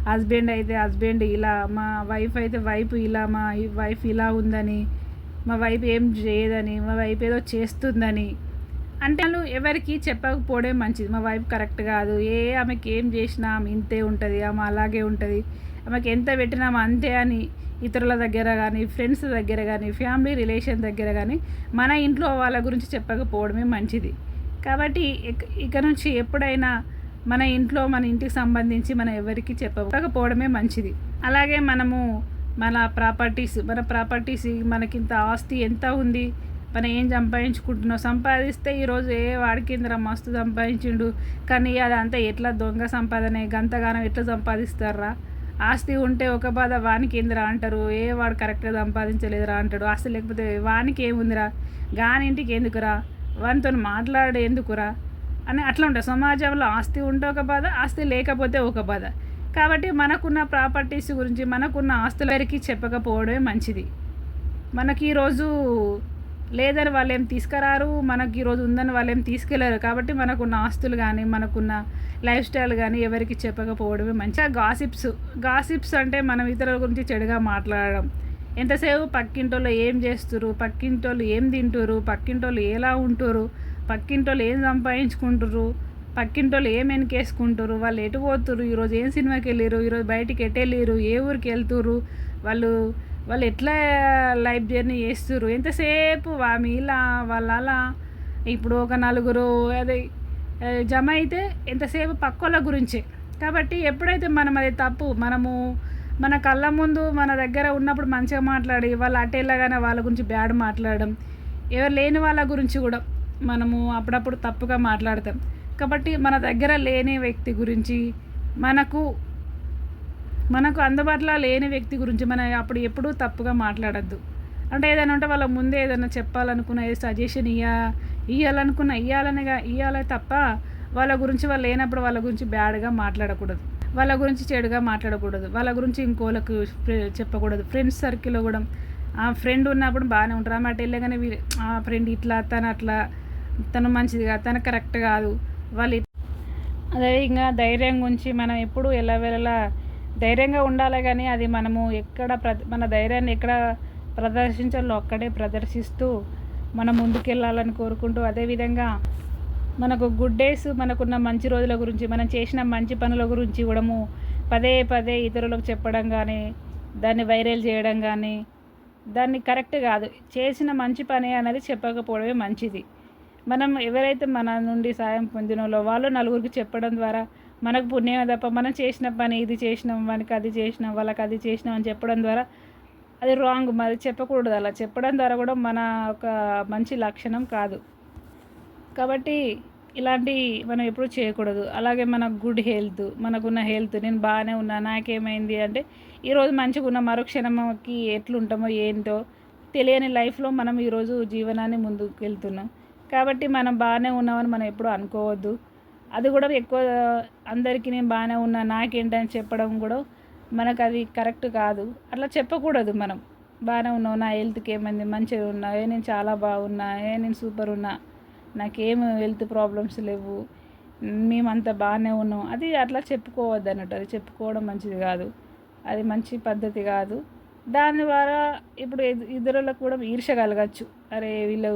హస్బెండ్ అయితే హస్బెండ్ ఇలా, మా వైఫ్ అయితే వైఫ్ ఇలా, మా వైఫ్ ఇలా ఉందని, మా వైఫ్ ఏం చేయదని, మా వైఫ్ ఏదో చేస్తుందని అంటే వాళ్ళు ఎవరికి చెప్పకపోవడం మంచిది. మా వైఫ్ కరెక్ట్ కాదు, ఆమెకి ఏం చేసినా ఆమె ఇంతే ఉంటుంది, ఆమె అలాగే ఉంటుంది, ఆమెకి ఎంత పెట్టినా ఆమె అంతే అని ఇతరుల దగ్గర కానీ, ఫ్రెండ్స్ దగ్గర కానీ, ఫ్యామిలీ రిలేషన్ దగ్గర కానీ మన ఇంట్లో వాళ్ళ గురించి చెప్పకపోవడమే మంచిది. కాబట్టి ఇక నుంచి ఎప్పుడైనా మన ఇంట్లో, మన ఇంటికి సంబంధించి మనం ఎవరికి చెప్పకపోవడమే మంచిది. అలాగే మన ప్రాపర్టీస్ మనకింత ఆస్తి ఎంత ఉంది, మనం ఏం సంపాదించుకుంటున్నాం, సంపాదిస్తే ఈరోజు వాడికి ఇంద్ర మస్తు సంపాదించిండు, కానీ అదంతా ఎట్లా దొంగ సంపాదనే, గంతగానం ఎట్లా సంపాదిస్తారా, ఆస్తి ఉంటే ఒక బాధ వానికి ఏందిరా అంటారు, వాడు కరెక్ట్గా సంపాదించలేదురా అంటాడు. ఆస్తి లేకపోతే వానికి ఏముందిరా, గానింటికి ఎందుకురా, వానితో మాట్లాడే ఎందుకురా అని అట్లా ఉంటుంది సమాజంలో. ఆస్తి ఉంటే ఒక బాధ, ఆస్తి లేకపోతే ఒక బాధ. కాబట్టి మనకున్న ప్రాపర్టీస్ గురించి, మనకున్న ఆస్తుల వరకు చెప్పకపోవడమే మంచిది. మనకి ఈరోజు లేదని వాళ్ళు ఏం తీసుకురారు, మనకి ఈరోజు ఉందని వాళ్ళు ఏం తీసుకెళ్ళారు. కాబట్టి మనకున్న ఆస్తులు కానీ, మనకున్న లైఫ్ స్టైల్ కానీ ఎవరికి చెప్పకపోవడమే మంచిగా. గాసిప్స్ అంటే మనం ఇతరుల గురించి చెడుగా మాట్లాడడం. ఎంతసేపు పక్కింటోళ్ళు ఏం చేస్తురు, పక్కింటోళ్ళు ఏం తింటురు, పక్కింటోళ్ళు ఎలా ఉంటురు, పక్కింటోళ్ళు ఏం సంపాదించుకుంటురు, పక్కింటోళ్ళు ఏం వెనకేసుకుంటారు, వాళ్ళు ఎటు పోతురు, ఈరోజు ఏం సినిమాకి వెళ్ళిరు, ఈరోజు బయటికి ఎటు వెళ్ళిరు, ఏ ఊరికి వెళ్తురు, వాళ్ళు ఎట్లా లైఫ్ జర్నీ చేస్తురు, ఎంతసేపు వాళ్ళ అలా. ఇప్పుడు ఒక నలుగురు అదే జమ అయితే ఎంతసేపు పక్కోళ్ళ గురించే. కాబట్టి ఎప్పుడైతే మనం అది తప్పు, మన కళ్ళ ముందు మన దగ్గర ఉన్నప్పుడు మంచిగా మాట్లాడి, వాళ్ళు అటేలాగానే వాళ్ళ గురించి బ్యాడ్ మాట్లాడడం, ఎవరు లేని వాళ్ళ గురించి కూడా మనము అప్పుడప్పుడు తప్పుగా మాట్లాడతాం. కాబట్టి మన దగ్గర లేని వ్యక్తి గురించి, మనకు అందుబాటులో లేని వ్యక్తి గురించి మనం అప్పుడు ఎప్పుడూ తప్పుగా మాట్లాడద్దు. అంటే ఏదైనా ఉంటే వాళ్ళ ముందే ఏదైనా చెప్పాలనుకున్న, ఏ సజెషన్ ఇవ్వాలే తప్ప వాళ్ళ గురించి వాళ్ళు లేనప్పుడు వాళ్ళ గురించి బ్యాడ్గా మాట్లాడకూడదు, వాళ్ళ గురించి చెడుగా మాట్లాడకూడదు, వాళ్ళ గురించి ఇంకోళ్ళకు చెప్పకూడదు. ఫ్రెండ్స్ సర్కిల్లో కూడా ఆ ఫ్రెండ్ ఉన్నప్పుడు బాగానే ఉంటారు, ఆమె అటు వెళ్ళగానే ఆ ఫ్రెండ్ ఇట్లా, తను మంచిదిగా, తను కరెక్ట్ కాదు, వాళ్ళు అదే ఇంకా ధైర్యం గురించి మనం ఎప్పుడు వెళ్ళా ధైర్యంగా ఉండాలి. కానీ అది మనము మన ధైర్యాన్ని ఎక్కడ ప్రదర్శించాలో అక్కడే ప్రదర్శిస్తూ మనం ముందుకెళ్ళాలని కోరుకుంటూ, అదేవిధంగా మనకు గుడ్ డేస్, మనకున్న మంచి రోజుల గురించి, మనం చేసిన మంచి పనుల గురించి కూడా పదే ఇతరులకు చెప్పడం కానీ, దాన్ని వైరల్ చేయడం కానీ, దాన్ని కరెక్ట్ కాదు. చేసిన మంచి పని అనేది చెప్పకపోవడమే మంచిది. మనం ఎవరైతే మన నుండి సాయం పొందినలో వాళ్ళు నలుగురికి చెప్పడం ద్వారా మనకు పుణ్యమే తప్ప, మనం చేసిన పని ఇది చేసినాం, మనకి అది చేసినాం, వాళ్ళకి అది చేసినాం అని చెప్పడం ద్వారా అది రాంగ్. మరి చెప్పకూడదు. అలా చెప్పడం ద్వారా కూడా మన ఒక మంచి లక్షణం కాదు. కాబట్టి ఇలాంటి మనం ఎప్పుడూ చేయకూడదు. అలాగే మన గుడ్ హెల్త్, మనకున్న హెల్త్, నేను బాగానే ఉన్నా, నాకేమైంది అంటే ఈరోజు మంచిగా ఉన్న మరుక్షణంకి ఎట్లుంటామో ఏంటో తెలియని లైఫ్లో మనం ఈరోజు జీవనాన్ని ముందుకు వెళ్తున్నాం. కాబట్టి మనం బాగానే ఉన్నామని మనం ఎప్పుడూ అనుకోవద్దు. అది కూడా ఎక్కువ అందరికీ నేను బాగానే ఉన్నా, నాకేంటని చెప్పడం కూడా మనకు అది కరెక్ట్ కాదు. అట్లా చెప్పకూడదు. మనం బాగానే ఉన్నావు, నా హెల్త్కి ఏమైంది, మంచిగా ఉన్నా, నేను చాలా బాగున్నా, నేను సూపర్ ఉన్నా, నాకేం హెల్త్ ప్రాబ్లమ్స్ లేవు, మేమంతా బాగానే ఉన్నాం, అది అట్లా చెప్పుకోవద్దు అన్నట్టు. అది చెప్పుకోవడం మంచిది కాదు, అది మంచి పద్ధతి కాదు. దాని ద్వారా ఇప్పుడు ఇతరులకు కూడా ఈర్ష్య కలగచ్చు. అరే వీళ్ళు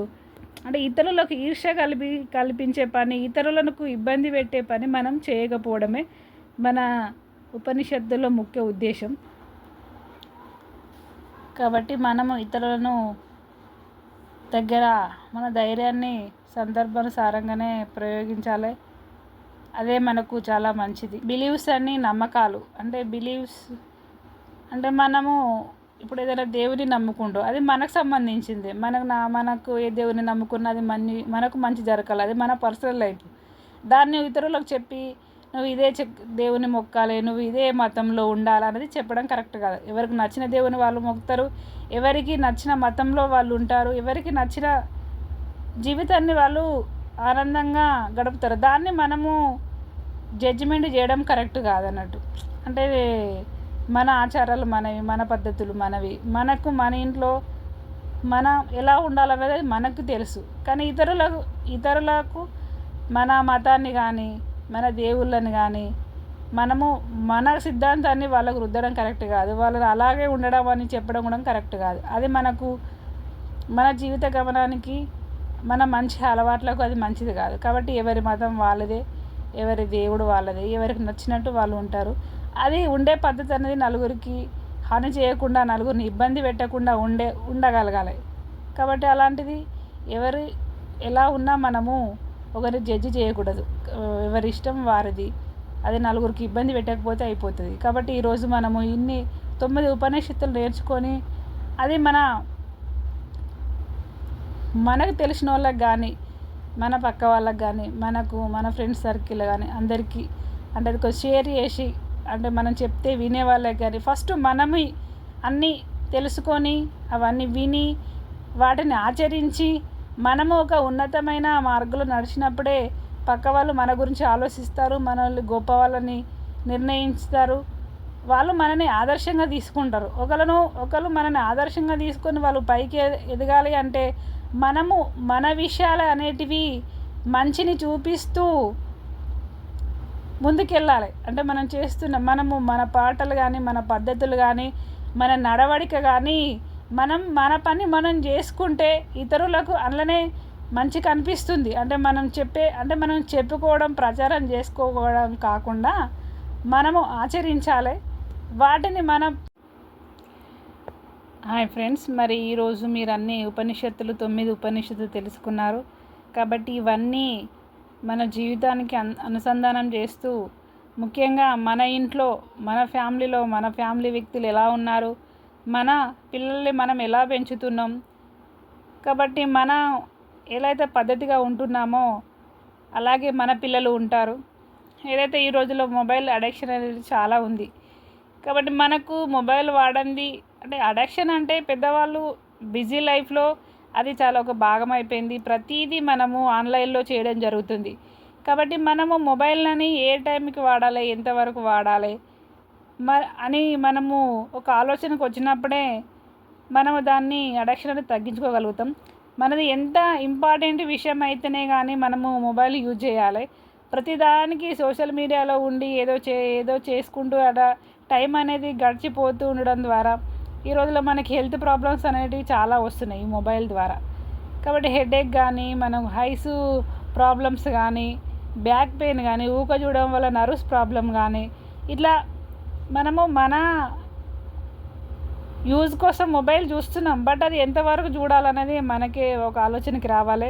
అంటే ఇతరులకు ఈర్ష్య కల్పించే పని, ఇతరులకు ఇబ్బంది పెట్టే పని మనం చేయకపోవడమే మన ఉపనిషత్తులో ముఖ్య ఉద్దేశం. కాబట్టి మనము ఇతరులను దగ్గర మన ధైర్యాన్ని సందర్భానుసారంగానే ప్రయోగించాలి. అదే మనకు చాలా మంచిది. బిలీవ్స్ అన్ని నమ్మకాలు. అంటే మనము ఇప్పుడు ఏదైనా దేవుని నమ్ముకుంటాం, అది మనకు సంబంధించింది. మనకు ఏ దేవుని నమ్ముకున్నా అది మనకు మంచి జరగాలి, అది మన పర్సనల్ లైఫ్. దాన్ని ఇతరులకు చెప్పి నువ్వు ఇదే దేవుని మొక్కాలి, నువ్వు ఇదే మతంలో ఉండాలనేది చెప్పడం కరెక్ట్ కాదు. ఎవరికి నచ్చిన దేవుని వాళ్ళు మొక్కుతారు, ఎవరికి నచ్చిన మతంలో వాళ్ళు ఉంటారు, ఎవరికి నచ్చిన జీవితాన్ని వాళ్ళు ఆనందంగా గడుపుతారు. దాన్ని మనము జడ్జిమెంట్ చేయడం కరెక్ట్ కాదన్నట్టు. అంటే మన ఆచారాలు మనవి, మన పద్ధతులు మనవి, మనకు మన ఇంట్లో మనం ఎలా ఉండాలనేది మనకు తెలుసు. కానీ ఇతరులకు మన మతాన్ని కానీ మన దేవుళ్ళని కానీ మనము మన సిద్ధాంతాన్ని వాళ్ళకు రుద్దడం కరెక్ట్ కాదు. వాళ్ళని అలాగే ఉండడం అని చెప్పడం కూడా కరెక్ట్ కాదు. అది మన జీవిత గమనానికి, మన మంచి అలవాట్లకు అది మంచిది కాదు. కాబట్టి ఎవరి మతం వాళ్ళదే, ఎవరి దేవుడు వాళ్ళదే, ఎవరికి నచ్చినట్టు వాళ్ళు ఉంటారు. అది ఉండే పద్ధతి అనేది నలుగురికి హాని చేయకుండా, నలుగురిని ఇబ్బంది పెట్టకుండా ఉండగలగాలి. కాబట్టి అలాంటిది ఎవరు ఎలా ఉన్నా మనము ఒకరిని జడ్జి చేయకూడదు. ఎవరి ఇష్టం వారిది. అది నలుగురికి ఇబ్బంది పెట్టకపోతే అయిపోతుంది. కాబట్టి ఈరోజు మనము 9 ఉపనిషత్తులు నేర్చుకొని అది మనకు తెలిసిన వాళ్ళకి కానీ, మన పక్క వాళ్ళకి కానీ, మన ఫ్రెండ్స్ సర్కిల్ కానీ అందరికీ అంటే అది కొంచెం షేర్ చేసి, అంటే మనం చెప్తే వినే వాళ్ళకి కానీ ఫస్ట్ మనమే అన్నీ తెలుసుకొని అవన్నీ విని వాటిని ఆచరించి మనము ఒక ఉన్నతమైన మార్గంలో నడిచినప్పుడే పక్క వాళ్ళు మన గురించి ఆలోచిస్తారు, మనల్ని గొప్ప వాళ్ళని నిర్ణయిస్తారు, వాళ్ళు మనని ఆదర్శంగా తీసుకుంటారు. ఒకరు మనని ఆదర్శంగా తీసుకొని వాళ్ళు పైకి ఎదగాలి అంటే మనము మన విషయాలు అనేటివి మంచిని చూపిస్తూ ముందుకెళ్ళాలి. అంటే మనము మన పాటలు కానీ, మన పద్ధతులు కానీ, మన నడవడిక కానీ మన పని మనం చేసుకుంటే ఇతరులకు అందులోనే మంచి కనిపిస్తుంది. అంటే మనం చెప్పుకోవడం, ప్రచారం చేసుకోవడం కాకుండా మనము ఆచరించాలి వాటిని. హాయ్ ఫ్రెండ్స్, మరి ఈరోజు మీరు అన్ని ఉపనిషత్తులు 9 ఉపనిషత్తులు తెలుసుకున్నారు. కాబట్టి ఇవన్నీ మన జీవితానికి అనుసంధానం చేస్తూ, ముఖ్యంగా మన ఇంట్లో, మన ఫ్యామిలీలో, మన ఫ్యామిలీ వ్యక్తులు ఎలా ఉన్నారు, మన పిల్లల్ని మనం ఎలా పెంచుతున్నాం, కాబట్టి మనం ఎలా అయితే పద్ధతిగా ఉంటున్నామో అలాగే మన పిల్లలు ఉంటారు. ఏదైతే ఈ రోజుల్లో మొబైల్ అడిక్షన్ అనేది చాలా ఉంది. కాబట్టి మనకు మొబైల్ వాడండి అంటే అడిక్షన్ అంటే పెద్దవాళ్ళు బిజీ లైఫ్లో అది చాలా ఒక భాగం అయిపోయింది. ప్రతిదీ మనము ఆన్లైన్లో చేయడం జరుగుతుంది. కాబట్టి మనము మొబైల్ని ఏ టైంకి వాడాలి, ఎంతవరకు వాడాలి అని మనము ఒక ఆలోచనకు వచ్చినప్పుడే మనము దాన్ని అడిక్షన్ అనేది తగ్గించుకోగలుగుతాం. మనది ఎంత ఇంపార్టెంట్ విషయం అయితేనే కానీ మనము మొబైల్ యూజ్ చేయాలి. ప్రతిదానికి సోషల్ మీడియాలో ఉండి ఏదో చేసుకుంటూ అలా టైం అనేది గడిచిపోతూ ఉండడం ద్వారా ఈ రోజుల్లో మనకి హెల్త్ ప్రాబ్లమ్స్ అనేటివి చాలా వస్తున్నాయి ఈ మొబైల్ ద్వారా. కాబట్టి హెడేక్ కానీ, మనం ఐస్ ప్రాబ్లమ్స్ కానీ, బ్యాక్ పెయిన్ కానీ, ఊక చూడడం వల్ల నర్వ్స్ ప్రాబ్లం కానీ, ఇట్లా మనము మన యూజ్ కోసం మొబైల్ చూస్తున్నాం. బట్ అది ఎంతవరకు చూడాలనేది మనకే ఒక ఆలోచనకి రావాలి.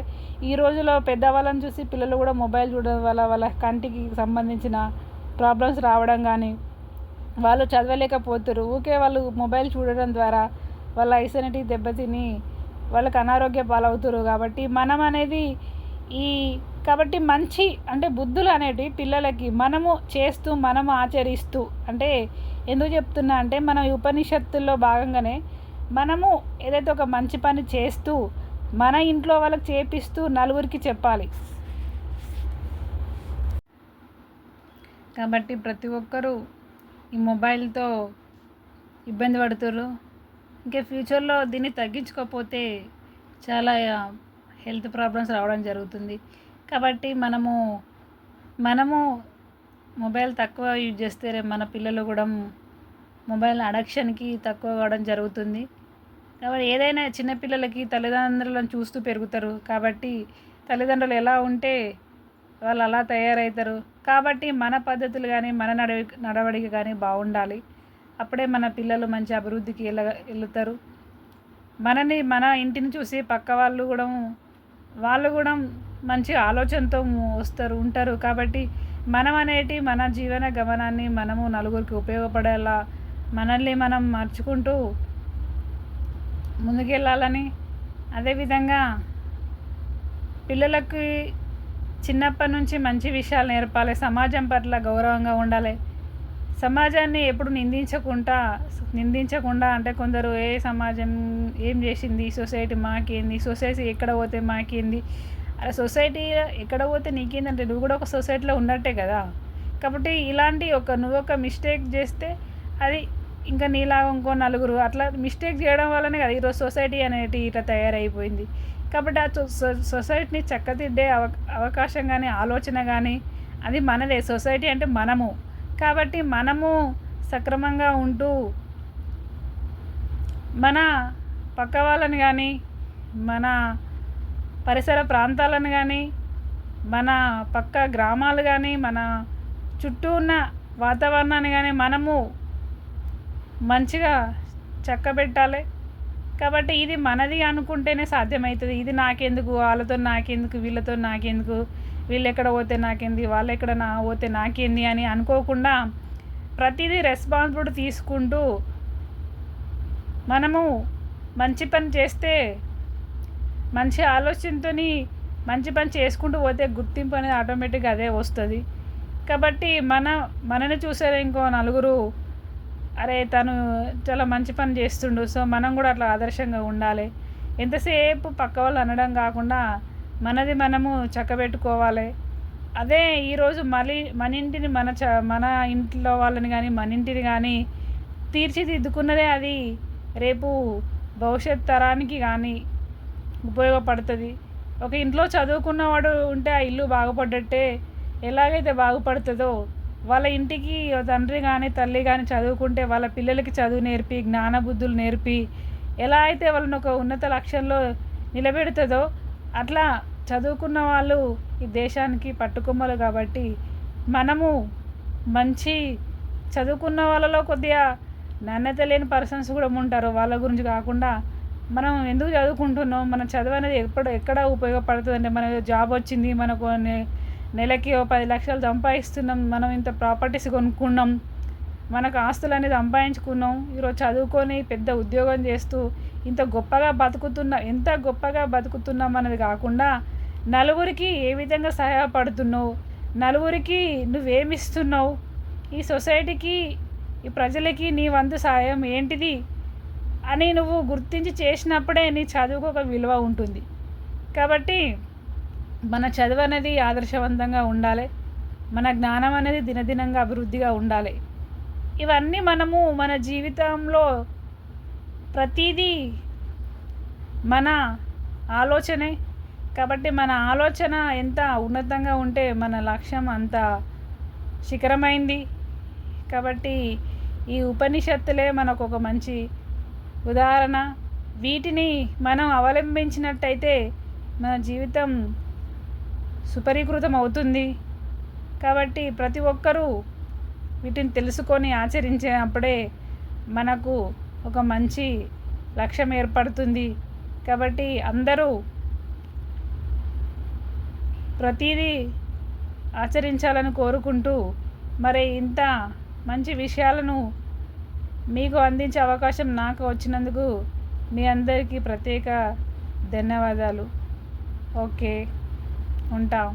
ఈ రోజులో పెద్దవాళ్ళని చూసి పిల్లలు కూడా మొబైల్ చూడడం వల్ల వాళ్ళ కంటికి సంబంధించిన ప్రాబ్లమ్స్ రావడం కానీ, వాళ్ళు చదవలేకపోతారు. ఊకే వాళ్ళు మొబైల్ చూడడం ద్వారా వాళ్ళ ఐస్ అనేటివి దెబ్బతిని వాళ్ళకి అనారోగ్య పాలవుతారు. కాబట్టి మనం అనేది కాబట్టి మంచి అంటే బుద్ధులు అనేటివి పిల్లలకి మనము చేస్తూ, మనము ఆచరిస్తూ, అంటే ఎందుకు చెప్తున్నా అంటే మనం ఈ ఉపనిషత్తుల్లో భాగంగానే మనము ఏదైతే ఒక మంచి పని చేస్తూ మన ఇంట్లో వాళ్ళకి చేపిస్తూ నలుగురికి చెప్పాలి. కాబట్టి ప్రతి ఒక్కరూ ఈ మొబైల్తో ఇబ్బంది పడుతున్నారు. ఇంకా ఫ్యూచర్లో దీన్ని తగ్గించుకోకపోతే చాలా హెల్త్ ప్రాబ్లమ్స్ రావడం జరుగుతుంది. కాబట్టి మనము మొబైల్ తక్కువ యూజ్ చేస్తే మన పిల్లలు కూడా మొబైల్ అడిక్షన్కి తక్కువ కావడం జరుగుతుంది. కాబట్టి ఏదైనా చిన్నపిల్లలకి తల్లిదండ్రులను చూస్తూ పెరుగుతారు. కాబట్టి తల్లిదండ్రులు ఎలా ఉంటే వాళ్ళు అలా తయారవుతారు. కాబట్టి మన పద్ధతులు కానీ, మన నడవడిక కానీ బాగుండాలి. అప్పుడే మన పిల్లలు మంచి అభివృద్ధికి వెళ్తారు. మన ఇంటిని చూసి పక్క వాళ్ళు కూడా మంచి ఆలోచనతో ఉంటారు. కాబట్టి మన జీవన గమనాన్ని మనము నలుగురికి ఉపయోగపడేలా మనల్ని మనం మార్చుకుంటూ ముందుకెళ్ళాలని, అదేవిధంగా పిల్లలకి చిన్నప్పటి నుంచి మంచి విషయాలు నేర్పాలి, సమాజం పట్ల గౌరవంగా ఉండాలి. సమాజాన్ని ఎప్పుడు నిందించకుండా అంటే కొందరు సమాజం ఏం చేసింది, సొసైటీ మాకేంది, సొసైటీ ఎక్కడ పోతే మాకేంది, అలా సొసైటీ ఎక్కడ పోతే నీకేందంటే నువ్వు కూడా ఒక సొసైటీలో ఉన్నట్టే కదా. కాబట్టి ఇలాంటి నువ్వు ఒక మిస్టేక్ చేస్తే అది ఇంకా నీలాగా ఇంకో నలుగురు అట్లా మిస్టేక్ చేయడం వల్లనే కదా ఈరోజు సొసైటీ అనేది ఇట్లా తయారైపోయింది. కాబట్టి ఆ సొసైటీని చక్కదిద్దే అవకాశం కానీ ఆలోచన కానీ అది మనదే. సొసైటీ అంటే మనము. కాబట్టి మనము సక్రమంగా ఉంటూ మన పక్క వాళ్ళని కానీ, మన పరిసర ప్రాంతాలను కానీ, మన పక్క గ్రామాలు కానీ, మన చుట్టూ ఉన్న వాతావరణాన్ని కానీ మనము మంచిగా చక్కబెట్టాలి. కాబట్టి ఇది మనది అనుకుంటేనే సాధ్యమవుతుంది. ఇది నాకెందుకు, వాళ్ళతో నాకెందుకు, వీళ్ళతో నాకెందుకు, వీళ్ళు ఎక్కడ పోతే నాకేంది, వాళ్ళు ఎక్కడ పోతే నాకేంది అని అనుకోకుండా ప్రతిదీ రెస్పాన్సిబిలిటీ తీసుకుంటూ మనము మంచి పని చేస్తే, మంచి ఆలోచనతో మంచి పని చేసుకుంటూ పోతే గుర్తింపు అనేది ఆటోమేటిక్గా అదే వస్తుంది. కాబట్టి మనని చూసారు ఇంకో నలుగురు, అరే తను చాలా మంచి పని చేస్తుండు, సో మనం కూడా అట్లా ఆదర్శంగా ఉండాలి. ఎంతసేపు పక్క వాళ్ళు అనడం కాకుండా మనది మనము చక్కబెట్టుకోవాలి. అదే ఈరోజు మళ్ళీ మన ఇంటిని మన ఇంట్లో వాళ్ళని కానీ, మన ఇంటిని కానీ తీర్చిదిద్దుకున్నదే అది రేపు భవిష్యత్ తరానికి కానీ ఉపయోగపడుతుంది. ఒక ఇంట్లో చదువుకున్నవాడు ఉంటే ఆ ఇల్లు బాగుపడ్డట్టే. ఎలాగైతే బాగుపడుతుందో వాళ్ళ ఇంటికి తండ్రి కానీ తల్లి కానీ చదువుకుంటే వాళ్ళ పిల్లలకి చదువు నేర్పి, జ్ఞానబుద్ధులు నేర్పి, ఎలా అయితే వాళ్ళని ఒక ఉన్నత లక్ష్యంలో నిలబెడుతుందో అట్లా చదువుకున్న వాళ్ళు ఈ దేశానికి పట్టుకొమ్మలు. కాబట్టి మనము మంచి చదువుకున్న వాళ్ళలో కొద్దిగా నాణ్యత లేని పర్సన్స్ కూడా ఉంటారు. వాళ్ళ గురించి కాకుండా మనం ఎందుకు చదువుకుంటున్నాం, మన చదువు అనేది ఎక్కడ ఉపయోగపడుతుంది అంటే, మనకు జాబ్ వచ్చింది, మనకు నెలకి 10 లక్షలు సంపాదిస్తున్నాం, మనం ఇంత ప్రాపర్టీస్ కొనుక్కున్నాం, మనకు ఆస్తులు అనేది సంపాదించుకున్నాం, ఈరోజు చదువుకొని పెద్ద ఉద్యోగం చేస్తూ ఎంత గొప్పగా బతుకుతున్నాం అనేది కాకుండా నలుగురికి ఏ విధంగా సహాయపడుతున్నావు, నలుగురికి నువ్వేమిస్తున్నావు, ఈ సొసైటీకి ఈ ప్రజలకి నీ వంతు సాయం ఏంటిది అని నువ్వు గుర్తించి చేసినప్పుడే నీ చదువుకు ఒక విలువ ఉంటుంది. కాబట్టి మన చదువు అనేది ఆదర్శవంతంగా ఉండాలి, మన జ్ఞానం అనేది దినదినంగా అభివృద్ధిగా ఉండాలి. ఇవన్నీ మనము మన జీవితంలో ప్రతిదీ మన ఆలోచనే. కాబట్టి మన ఆలోచన ఎంత ఉన్నతంగా ఉంటే మన లక్ష్యం అంత శిఖరమైంది. కాబట్టి ఈ ఉపనిషత్తులే మనకు ఒక మంచి ఉదాహరణ. వీటిని మనం అవలంబించినట్టయితే మన జీవితం సుపరీకృతం అవుతుంది. కాబట్టి ప్రతి ఒక్కరూ వీటిని తెలుసుకొని ఆచరించినప్పుడే మనకు ఒక మంచి లక్ష్యం ఏర్పడుతుంది. కాబట్టి అందరూ ప్రతిదీ ఆచరించాలని కోరుకుంటూ, మరి ఇంత మంచి విషయాలను మీకు అందించే అవకాశం నాకు వచ్చినందుకు మీ అందరికీ ప్రత్యేక ధన్యవాదాలు. ఓకే, ఉంటాం.